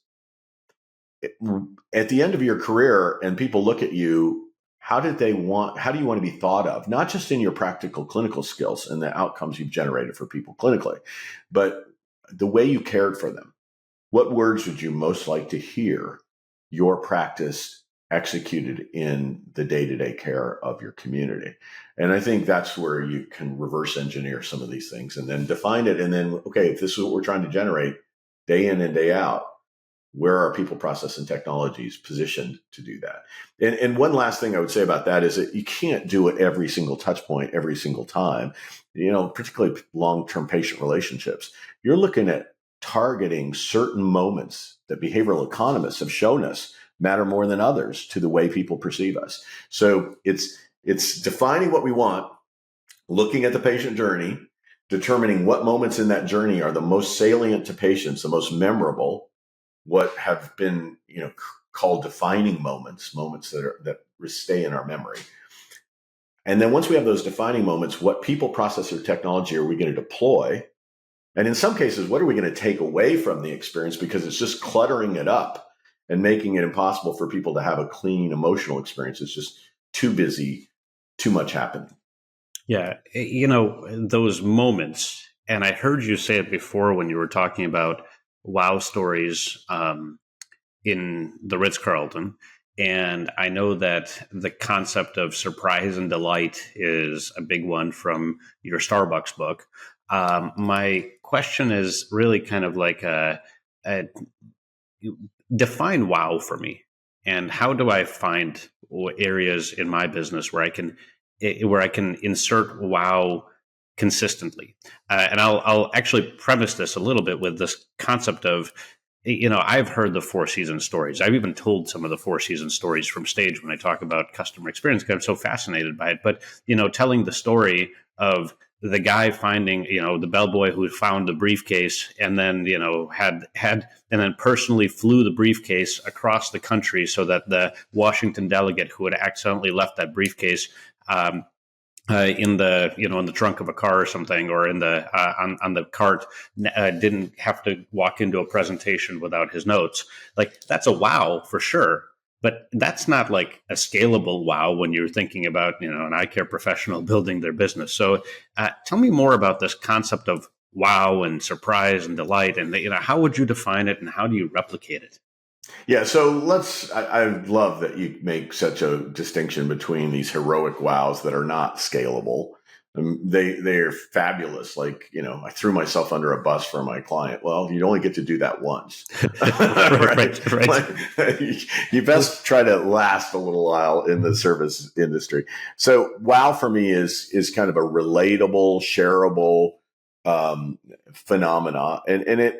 at the end of your career and people look at you, how do you want to be thought of? Not just in your practical clinical skills and the outcomes you've generated for people clinically, but the way you cared for them. What words would you most like to hear your practice executed in the day-to-day care of your community? And I think that's where you can reverse engineer some of these things and then define it. And then, okay, if this is what we're trying to generate day in and day out, where are people, process, and technologies positioned to do that? And one last thing I would say about that is that you can't do it every single touch point, every single time, particularly long-term patient relationships. You're looking at targeting certain moments that behavioral economists have shown us matter more than others to the way people perceive us. So it's defining what we want, looking at the patient journey, determining what moments in that journey are the most salient to patients, the most memorable, what have been, called defining moments that stay in our memory. And then once we have those defining moments, what people, process, or technology are we going to deploy? And in some cases, what are we going to take away from the experience because it's just cluttering it up and making it impossible for people to have a clean emotional experience? It's just too busy, too much happening. Yeah. Those moments, and I heard you say it before when you were talking about wow stories in the Ritz-Carlton. And I know that the concept of surprise and delight is a big one from your Starbucks book. My question is really kind of like define wow for me. And how do I find areas in my business where I can insert wow consistently? And I'll actually premise this a little bit with this concept of, I've heard the Four Seasons stories. I've even told some of the Four Seasons stories from stage when I talk about customer experience because I'm so fascinated by it. But, telling the story of the guy finding, the bellboy who found the briefcase and then, and then personally flew the briefcase across the country so that the Washington delegate who had accidentally left that briefcase in the trunk of a car or something, or in the on the cart, didn't have to walk into a presentation without his notes. Like, that's a wow for sure, but that's not like a scalable wow when you're thinking about an eye care professional building their business. So tell me more about this concept of wow and surprise and delight, and how would you define it and how do you replicate it? Yeah, so I love that you make such a distinction between these heroic wows that are not scalable. They are fabulous. Like, I threw myself under a bus for my client. Well, you only get to do that once. Right. Like, you best try to last a little while in the service industry. So wow for me is kind of a relatable, shareable phenomena. And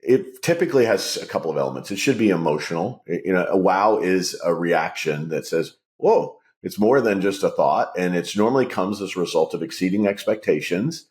it typically has a couple of elements. It should be emotional. A wow is a reaction that says, whoa, it's more than just a thought. And it normally comes as a result of exceeding expectations.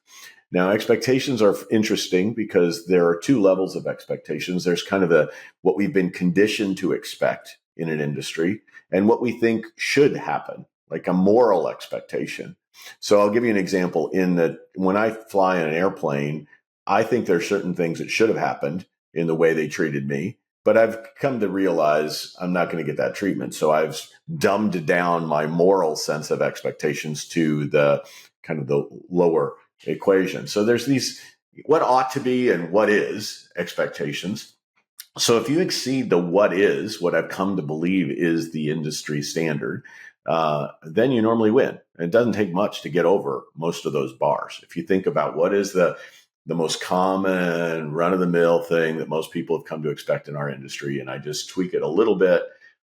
Now, expectations are interesting because there are two levels of expectations. There's kind of what we've been conditioned to expect in an industry and what we think should happen, like a moral expectation. So I'll give you an example in that when I fly in an airplane, I think there's certain things that should have happened in the way they treated me, but I've come to realize I'm not going to get that treatment. So I've dumbed down my moral sense of expectations to the kind of the lower equation. So there's these what ought to be and what is expectations. So if you exceed the what I've come to believe is the industry standard, then you normally win. And it doesn't take much to get over most of those bars. If you think about what is the most common run-of-the-mill thing that most people have come to expect in our industry, and I just tweak it a little bit,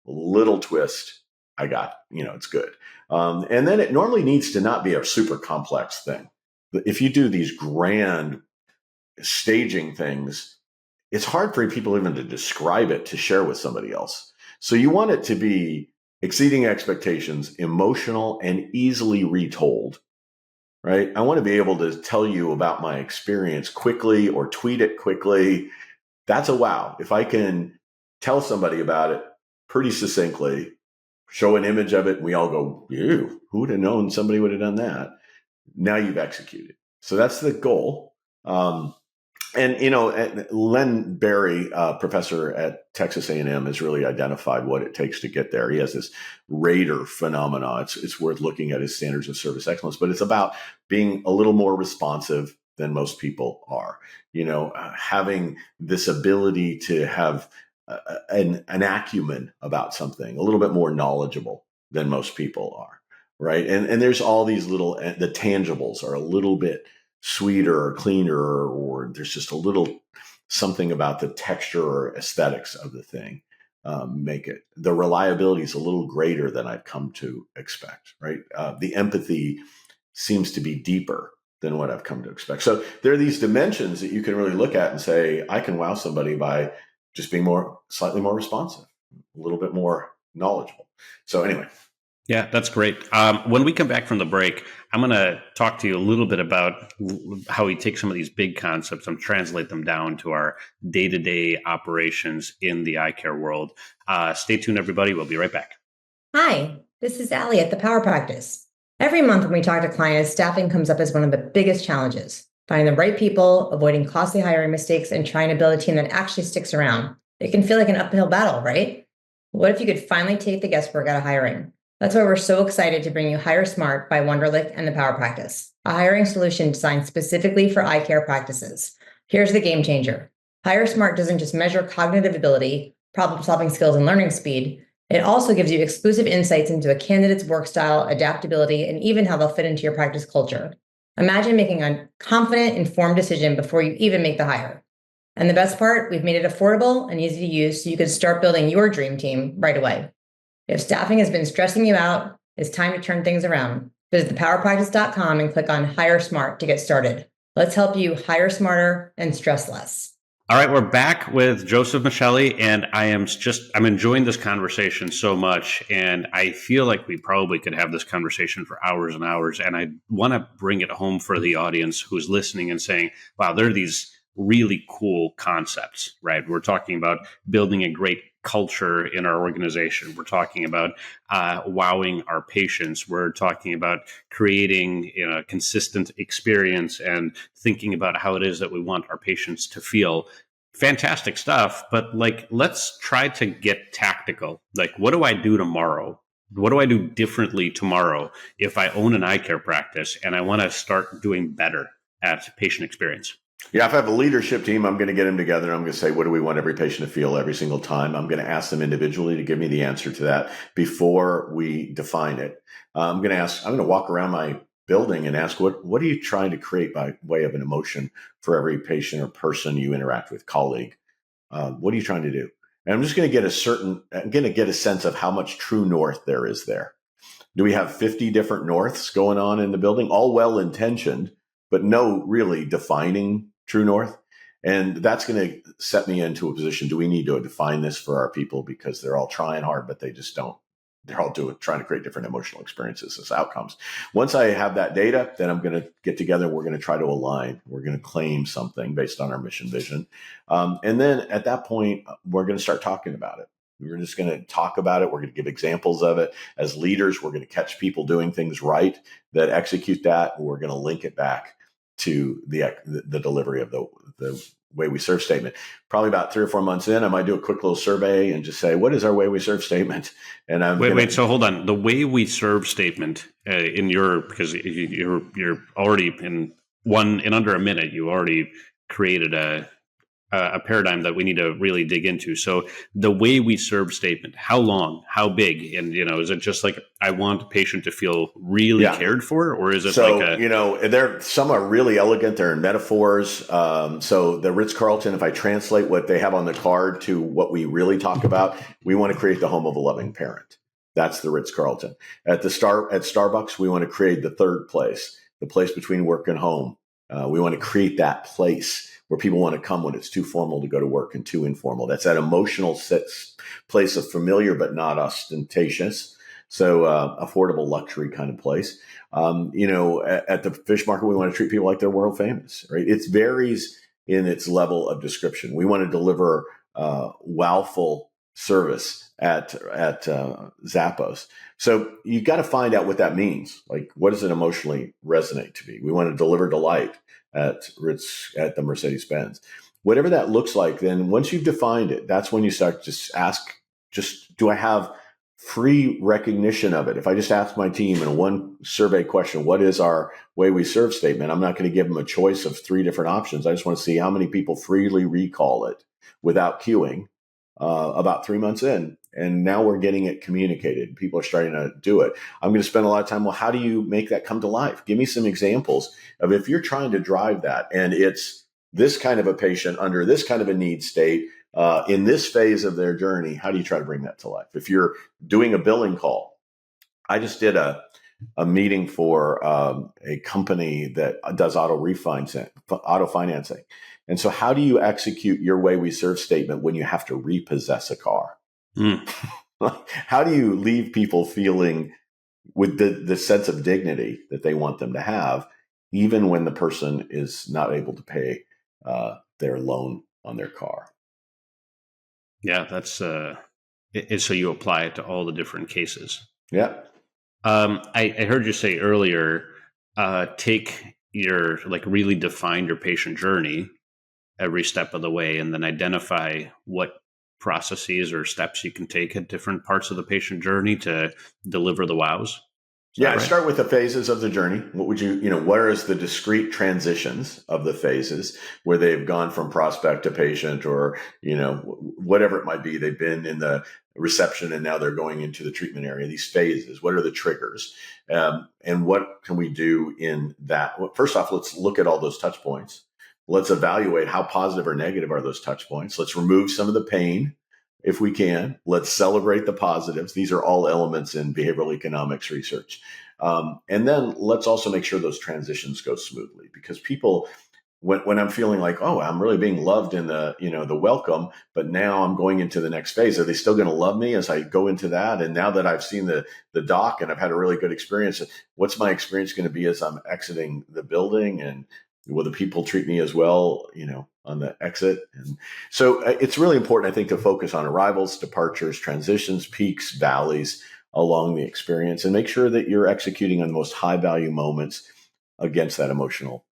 a little twist, I got, it's good. And then it normally needs to not be a super complex thing. If you do these grand staging things, it's hard for people even to describe it, to share with somebody else. So you want it to be exceeding expectations, emotional, and easily retold. Right? I want to be able to tell you about my experience quickly or tweet it quickly. That's a wow. If I can tell somebody about it pretty succinctly, show an image of it, and we all go, ew, who would have known somebody would have done that? Now you've executed. So that's the goal. And Len Berry, professor at Texas A&M, has really identified what it takes to get there. He has this Raider phenomena. It's worth looking at his standards of service excellence, but it's about being a little more responsive than most people are. Having this ability to have an acumen about something, a little bit more knowledgeable than most people are, right? And there's all these the tangibles are a little bit sweeter or cleaner, or there's just a little something about the texture or aesthetics of the thing make it. The reliability is a little greater than I've come to expect, right? The empathy seems to be deeper than what I've come to expect. So there are these dimensions that you can really look at and say, I can wow somebody by just being slightly more responsive, a little bit more knowledgeable. So anyway. Yeah, that's great. When we come back from the break, I'm going to talk to you a little bit about how we take some of these big concepts and translate them down to our day-to-day operations in the eye care world. Stay tuned, everybody. We'll be right back. Hi, this is Allie at the Power Practice. Every month when we talk to clients, staffing comes up as one of the biggest challenges. Finding the right people, avoiding costly hiring mistakes, and trying to build a team that actually sticks around. It can feel like an uphill battle, right? What if you could finally take the guesswork out of hiring? That's why we're so excited to bring you Hire Smart by Wonderlic and the Power Practice, a hiring solution designed specifically for eye care practices. Here's the game changer. Hire Smart doesn't just measure cognitive ability, problem-solving skills, and learning speed. It also gives you exclusive insights into a candidate's work style, adaptability, and even how they'll fit into your practice culture. Imagine making a confident, informed decision before you even make the hire. And the best part, we've made it affordable and easy to use so you can start building your dream team right away. If staffing has been stressing you out, it's time to turn things around. Visit thepowerpractice.com and click on Hire Smart to get started. Let's help you hire smarter and stress less. All right, we're back with Joseph Michelli, and I'm enjoying this conversation so much, and I feel like we probably could have this conversation for hours and hours, and I want to bring it home for the audience who's listening and saying, wow, there are these really cool concepts, right? We're talking about building a great culture in our organization. We're talking about wowing our patients. We're talking about creating a consistent experience and thinking about how it is that we want our patients to feel. Fantastic stuff, but like, let's try to get tactical. Like, what do I do tomorrow? What do I do differently tomorrow if I own an eye care practice and I want to start doing better at patient experience? Yeah, if I have a leadership team, I'm going to get them together and I'm going to say, what do we want every patient to feel every single time? I'm going to ask them individually to give me the answer to that before we define it. I'm going to walk around my building and ask, what are you trying to create by way of an emotion for every patient or person you interact with, colleague? What are you trying to do? And I'm just going to get a sense of how much true north there is there. Do we have 50 different norths going on in the building, all well-intentioned, but no really defining true north? And that's going to set me into a position. Do we need to define this for our people because they're all trying hard, but they just don't. They're all trying to create different emotional experiences as outcomes. Once I have that data, then I'm going to get together. We're going to try to align. We're going to claim something based on our mission vision. And then at that point, we're going to start talking about it. We're just going to talk about it. We're going to give examples of it. As leaders, we're going to catch people doing things right that execute that. And we're going to link it back to the delivery of the way we serve statement. Probably about 3 or 4 months in, I might do a quick little survey and just say, what is our way we serve statement? And wait. So hold on. The way we serve statement because you're already in under a minute, you already created a paradigm that we need to really dig into. So the way we serve statement, how long, how big, and is it just like I want a patient to feel really cared for, or is it some are really elegant. They're in metaphors. So the Ritz-Carlton, if I translate what they have on the card to what we really talk about, we want to create the home of a loving parent. That's the Ritz-Carlton. At Starbucks, we want to create the third place, the place between work and home. We want to create that place where people want to come when it's too formal to go to work and too informal. That's that emotional place of familiar but not ostentatious. So affordable luxury kind of place. At the fish market, we want to treat people like they're world famous, right? It varies in its level of description. We want to deliver wowful service at Zappos. So you got to find out what that means. Like, what does it emotionally resonate to be? We want to deliver delight at the Mercedes-Benz. Whatever that looks like, then once you've defined it, that's when you start to ask, do I have free recognition of it? If I just ask my team in one survey question, what is our way we serve statement? I'm not going to give them a choice of 3 different options. I just want to see how many people freely recall it without queuing about 3 months in. And now we're getting it communicated. People are starting to do it. I'm going to spend a lot of time. Well, how do you make that come to life? Give me some examples of if you're trying to drive that and it's this kind of a patient under this kind of a need state in this phase of their journey, how do you try to bring that to life? If you're doing a billing call, I just did a meeting for a company that does auto financing. And so how do you execute your way we serve statement when you have to repossess a car? How do you leave people feeling with the sense of dignity that they want them to have, even when the person is not able to pay their loan on their car? Yeah, that's so you apply it to all the different cases. Yeah. I heard you say earlier, take your really define your patient journey every step of the way, and then identify what processes or steps you can take at different parts of the patient journey to deliver the wows. Yeah, right? Start with the phases of the journey. What would where is the discrete transitions of the phases where they've gone from prospect to patient, or, whatever it might be. They've been in the reception and now they're going into the treatment area. These phases, what are the triggers? And what can we do in that? Well, first off, let's look at all those touch points. Let's evaluate how positive or negative are those touch points. Let's remove some of the pain if we can. Let's celebrate the positives. These are all elements in behavioral economics research. And then let's also make sure those transitions go smoothly, because people when I'm feeling like, oh, I'm really being loved in the welcome, but now I'm going into the next phase. Are they still going to love me as I go into that? And now that I've seen the doc and I've had a really good experience, what's my experience going to be as I'm exiting the building? And will the people treat me as well, on the exit? And so it's really important, I think, to focus on arrivals, departures, transitions, peaks, valleys along the experience, and make sure that you're executing on the most high value moments against that emotional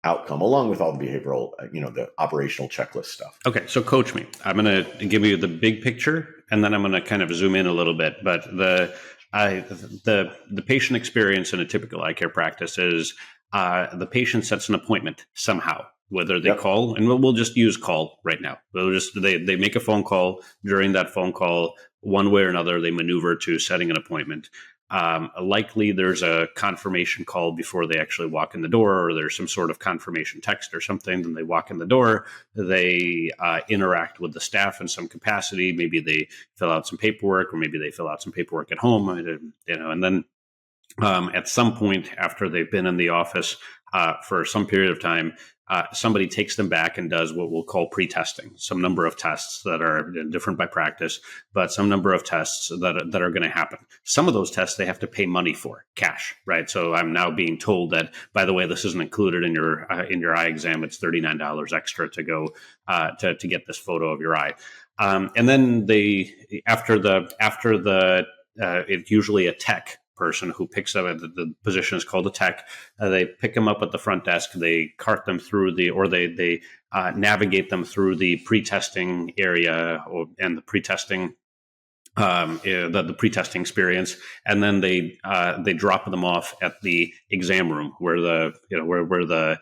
outcome, along with all the behavioral, the operational checklist stuff. Okay, so coach me. I'm going to give you the big picture, and then I'm going to kind of zoom in a little bit. But the patient experience in a typical eye care practice is the patient sets an appointment somehow, whether they call, and we'll just use call right now. They make a phone call. During that phone call, one way or another, they maneuver to setting an appointment. Likely there's a confirmation call before they actually walk in the door, or there's some sort of confirmation text or something. Then they walk in the door, they interact with the staff in some capacity. Maybe they fill out some paperwork, or maybe they fill out some paperwork at home, and then at some point after they've been in the office for some period of time, somebody takes them back and does what we'll call pre-testing, some number of tests that are different by practice, but some number of tests that are going to happen. Some of those tests they have to pay money for, cash, right? So I'm now being told that, by the way, this isn't included in your eye exam. It's $39 extra to go to get this photo of your eye. And then it's usually a tech person who picks up the position is called a tech. They pick them up at the front desk. They cart them through they navigate them through the pre-testing area and the pre-testing the pre-testing experience, and then they drop them off at the exam room where the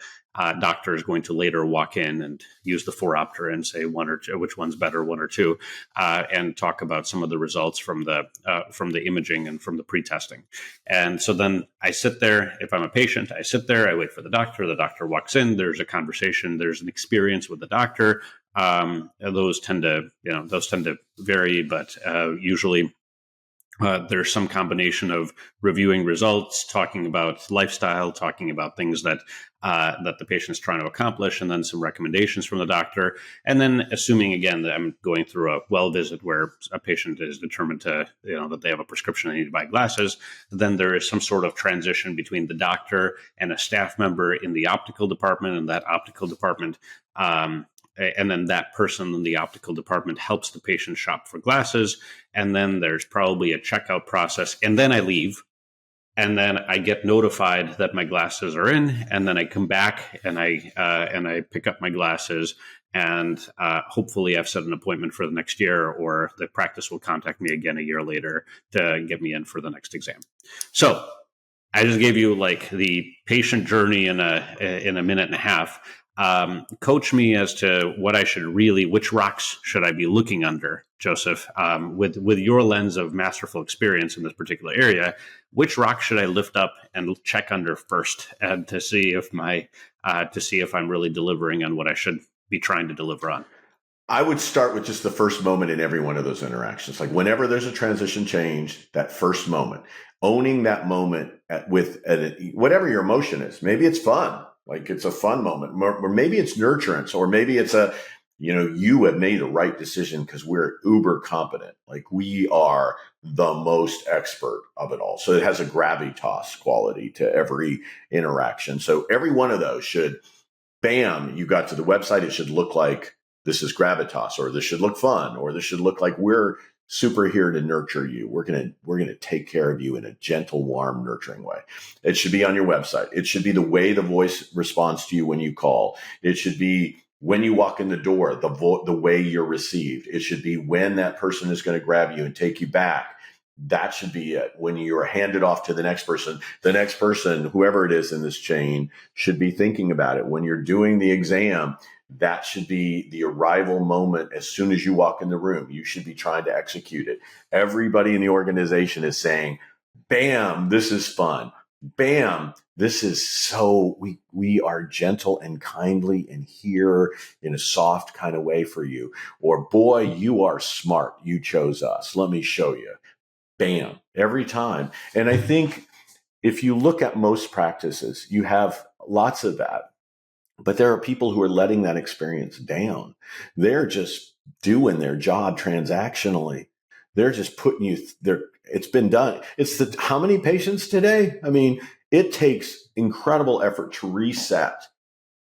doctor is going to later walk in and use the phoropter and say one or two, which one's better, one or two, and talk about some of the results from the imaging and from the pre-testing. And so then I sit there. If I'm a patient, I sit there. I wait for the doctor. The doctor walks in. There's a conversation. There's an experience with the doctor. Those tend to vary, but usually there's some combination of reviewing results, talking about lifestyle, talking about things that the patient's trying to accomplish, and then some recommendations from the doctor. And then assuming, again, that I'm going through a well visit where a patient is determined to, that they have a prescription, they need to buy glasses, then there is some sort of transition between the doctor and a staff member in the optical department, and that optical department and then that person in the optical department helps the patient shop for glasses. And then there's probably a checkout process. And then I leave. And then I get notified that my glasses are in. And then I come back and I pick up my glasses. And hopefully I've set an appointment for the next year, or the practice will contact me again a year later to get me in for the next exam. So I just gave you like the patient journey in a minute and a half. Coach me as to which rocks should I be looking under, Joseph, with your lens of masterful experience in this particular area. Which rock should I lift up and check under first, and to see if I'm really delivering on what I should be trying to deliver on? I would start with just the first moment in every one of those interactions. Like whenever there's a transition change, that first moment, owning that moment with whatever your emotion is. Maybe it's fun. Like it's a fun moment, or maybe it's nurturance, or maybe it's you have made the right decision because we're uber competent. Like we are the most expert of it all. So it has a gravitas quality to every interaction. So every one of those should, bam, you got to the website. It should look like this is gravitas, or this should look fun, or this should look like we're super here to nurture you. We're going to take care of you in a gentle, warm, nurturing way. It should be on your website. It should be the way the voice responds to you when you call. It should be when you walk in the door, the way you're received. It should be when that person is going to grab you and take you back. That should be it. When you're handed off to the next person, whoever it is in this chain, should be thinking about it. When you're doing the exam, that should be the arrival moment. As soon as you walk in the room, you should be trying to execute it. Everybody in the organization is saying, bam, this is fun. Bam, this is so, we are gentle and kindly and here in a soft kind of way for you. Or boy, you are smart. You chose us. Let me show you. Bam, every time. And I think if you look at most practices, you have lots of that. But there are people who are letting that experience down. They're just doing their job transactionally. They're just putting you there. It's been done. How many patients today? I mean, it takes incredible effort to reset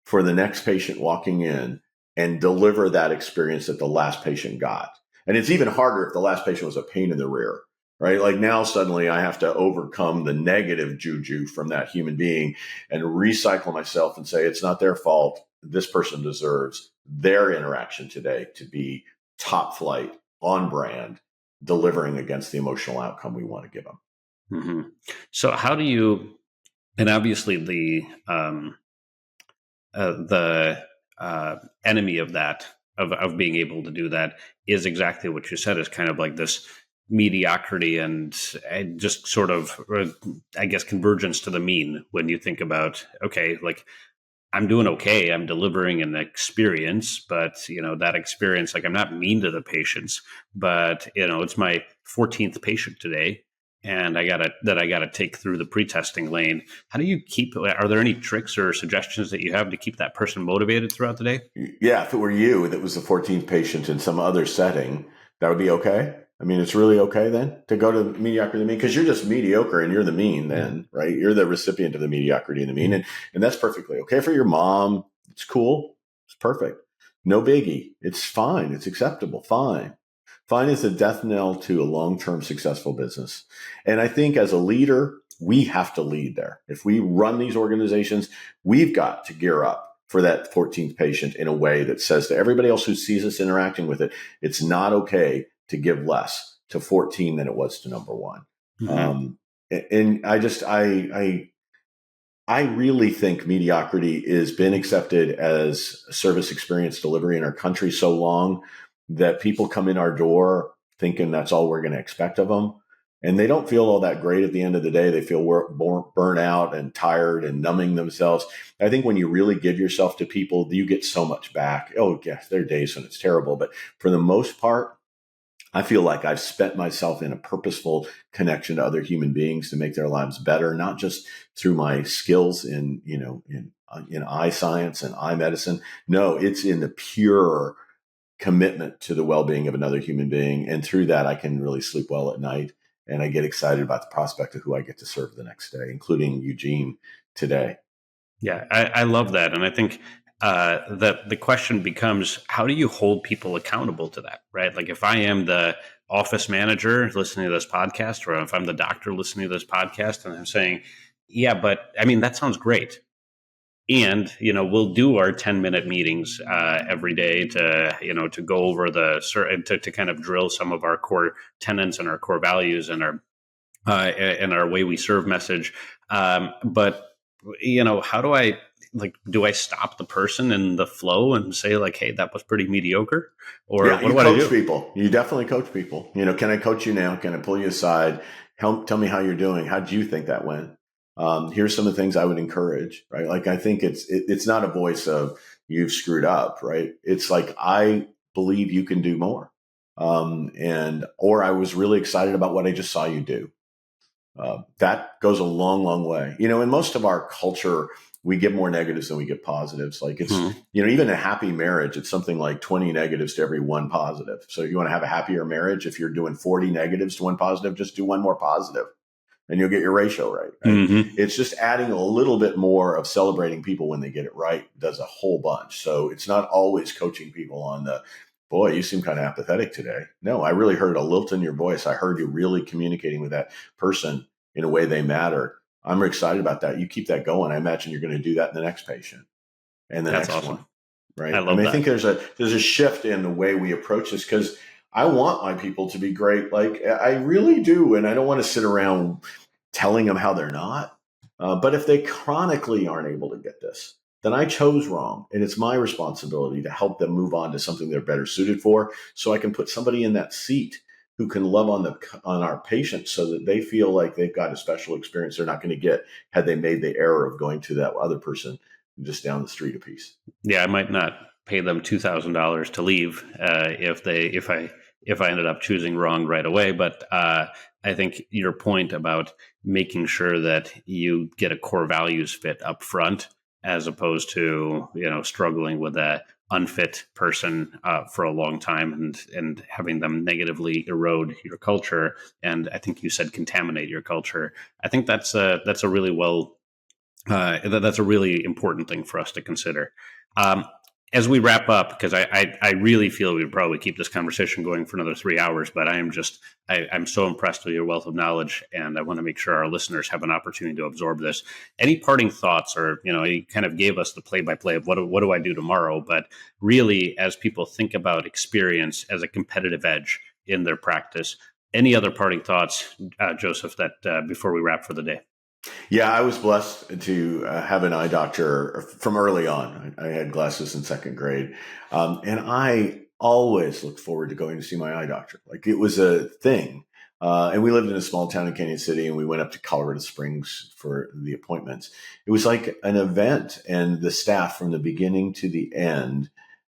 for the next patient walking in and deliver that experience that the last patient got. And it's even harder if the last patient was a pain in the rear, right? Like now suddenly I have to overcome the negative juju from that human being and recycle myself and say, it's not their fault. This person deserves their interaction today to be top flight, on brand, delivering against the emotional outcome we want to give them. Mm-hmm. So how do you, and obviously the enemy of that, of being able to do that, is exactly what you said, is kind of like this mediocrity and just sort of, I guess, convergence to the mean. When you think about, okay, like I'm doing okay, I'm delivering an experience, but that experience, like I'm not mean to the patients, but it's my 14th patient today, and I gotta take through the pre-testing lane. How do you are there any tricks or suggestions that you have to keep that person motivated throughout the day? Yeah, if it were you that was the 14th patient in some other setting, that would be okay. I mean, it's really okay then to go to mediocrity and the mean, because you're just mediocre and you're the mean then, right? You're the recipient of the mediocrity and the mean. And that's perfectly okay for your mom. It's cool. It's perfect. No biggie. It's fine. It's acceptable. Fine. Fine is a death knell to a long-term successful business. And I think as a leader, we have to lead there. If we run these organizations, we've got to gear up for that 14th patient in a way that says to everybody else who sees us interacting with it, it's not okay to give less to 14 than it was to number one. Mm-hmm. And I really think mediocrity has been accepted as a service experience delivery in our country so long that people come in our door thinking that's all we're going to expect of them. And they don't feel all that great at the end of the day. They feel burnt out and tired and numbing themselves. I think when you really give yourself to people, you get so much back. Oh, yes, there are days when it's terrible. But for the most part, I feel like I've spent myself in a purposeful connection to other human beings to make their lives better, not just through my skills in eye science and eye medicine. No, it's in the pure commitment to the well-being of another human being. And through that, I can really sleep well at night. And I get excited about the prospect of who I get to serve the next day, including Eugene today. Yeah, I love that. And I think that the question becomes, how do you hold people accountable to that, right? Like if I am the office manager listening to this podcast, or if I'm the doctor listening to this podcast, and I'm saying, yeah, but I mean, that sounds great. And, we'll do our 10-minute meetings every day to go over to kind of drill some of our core tenets and our core values and our way we serve message. But, how do I stop the person in the flow and say like, hey, that was pretty mediocre? Or what do I do? People. You definitely coach people. Can I coach you now? Can I pull you aside? Tell me how you're doing. How do you think that went? Here's some of the things I would encourage, right? Like, I think it's not a voice of you've screwed up, right? It's like, I believe you can do more. Or I was really excited about what I just saw you do. That goes a long, long way. In most of our culture, we get more negatives than we get positives. Like it's, even a happy marriage, it's something like 20 negatives to every one positive. So if you want to have a happier marriage, if you're doing 40 negatives to one positive, just do one more positive. And you'll get your ratio right. Mm-hmm. It's just adding a little bit more of celebrating people when they get it right does a whole bunch. So it's not always coaching people on the, boy, you seem kind of apathetic today. No, I really heard a lilt in your voice. I heard you really communicating with that person in a way they matter. I'm excited about that. You keep that going. I imagine you're going to do that in the next patient and the next one. Right. I think there's a shift in the way we approach this, because I want my people to be great. Like I really do. And I don't want to sit around telling them how they're not. But if they chronically aren't able to get this, then I chose wrong. And it's my responsibility to help them move on to something they're better suited for. So I can put somebody in that seat who can love on our patients so that they feel like they've got a special experience they're not going to get had they made the error of going to that other person just down the street a piece. Yeah, I might not pay them $2,000 to leave if I ended up choosing wrong right away. But I think your point about making sure that you get a core values fit up front as opposed to, struggling with a unfit person for a long time and having them negatively erode your culture. And I think you said contaminate your culture. I think that's a really that's a really important thing for us to consider. As we wrap up, because I really feel we would probably keep this conversation going for another 3 hours, but I'm so impressed with your wealth of knowledge, and I want to make sure our listeners have an opportunity to absorb this. Any parting thoughts, or, you kind of gave us the play-by-play of what do I do tomorrow, but really, as people think about experience as a competitive edge in their practice, any other parting thoughts, Joseph, that before we wrap for the day? Yeah, I was blessed to have an eye doctor from early on. I had glasses in second grade. And I always looked forward to going to see my eye doctor. Like, it was a thing. And we lived in a small town in Canyon City, and we went up to Colorado Springs for the appointments. It was like an event, and the staff from the beginning to the end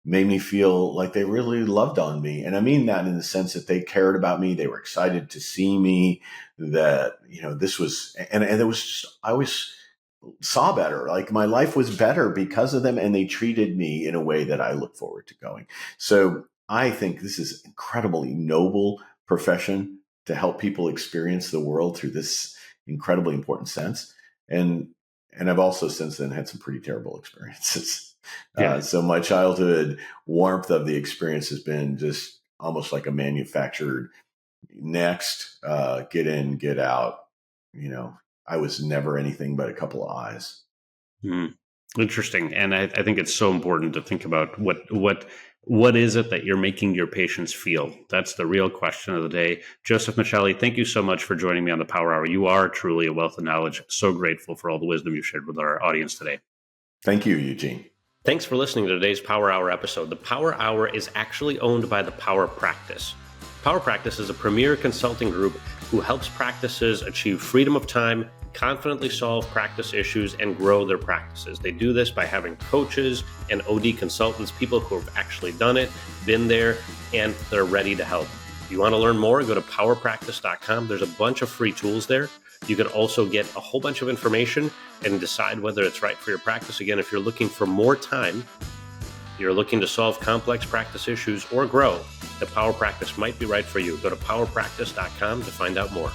made me feel like they really loved on me. And I mean that in the sense that they cared about me. They were excited to see me, that, this was, and it was just, I always saw better. Like, my life was better because of them, and they treated me in a way that I look forward to going. So I think this is an incredibly noble profession to help people experience the world through this incredibly important sense. And I've also since then had some pretty terrible experiences. Yeah. So my childhood warmth of the experience has been just almost like a manufactured next, get in, get out. I was never anything but a couple of eyes. Interesting. And I think it's so important to think about what is it that you're making your patients feel? That's the real question of the day. Joseph Michelli, thank you so much for joining me on the Power Hour. You are truly a wealth of knowledge. So grateful for all the wisdom you shared with our audience today. Thank you, Eugene. Thanks for listening to today's Power Hour episode. The Power Hour is actually owned by the Power Practice. Power Practice is a premier consulting group who helps practices achieve freedom of time, confidently solve practice issues, and grow their practices. They do this by having coaches and OD consultants, people who have actually done it, been there, and they're ready to help. If you want to learn more, go to powerpractice.com. There's a bunch of free tools there. You can also get a whole bunch of information and decide whether it's right for your practice. Again, if you're looking for more time, you're looking to solve complex practice issues or grow, the Power Practice might be right for you. Go to powerpractice.com to find out more.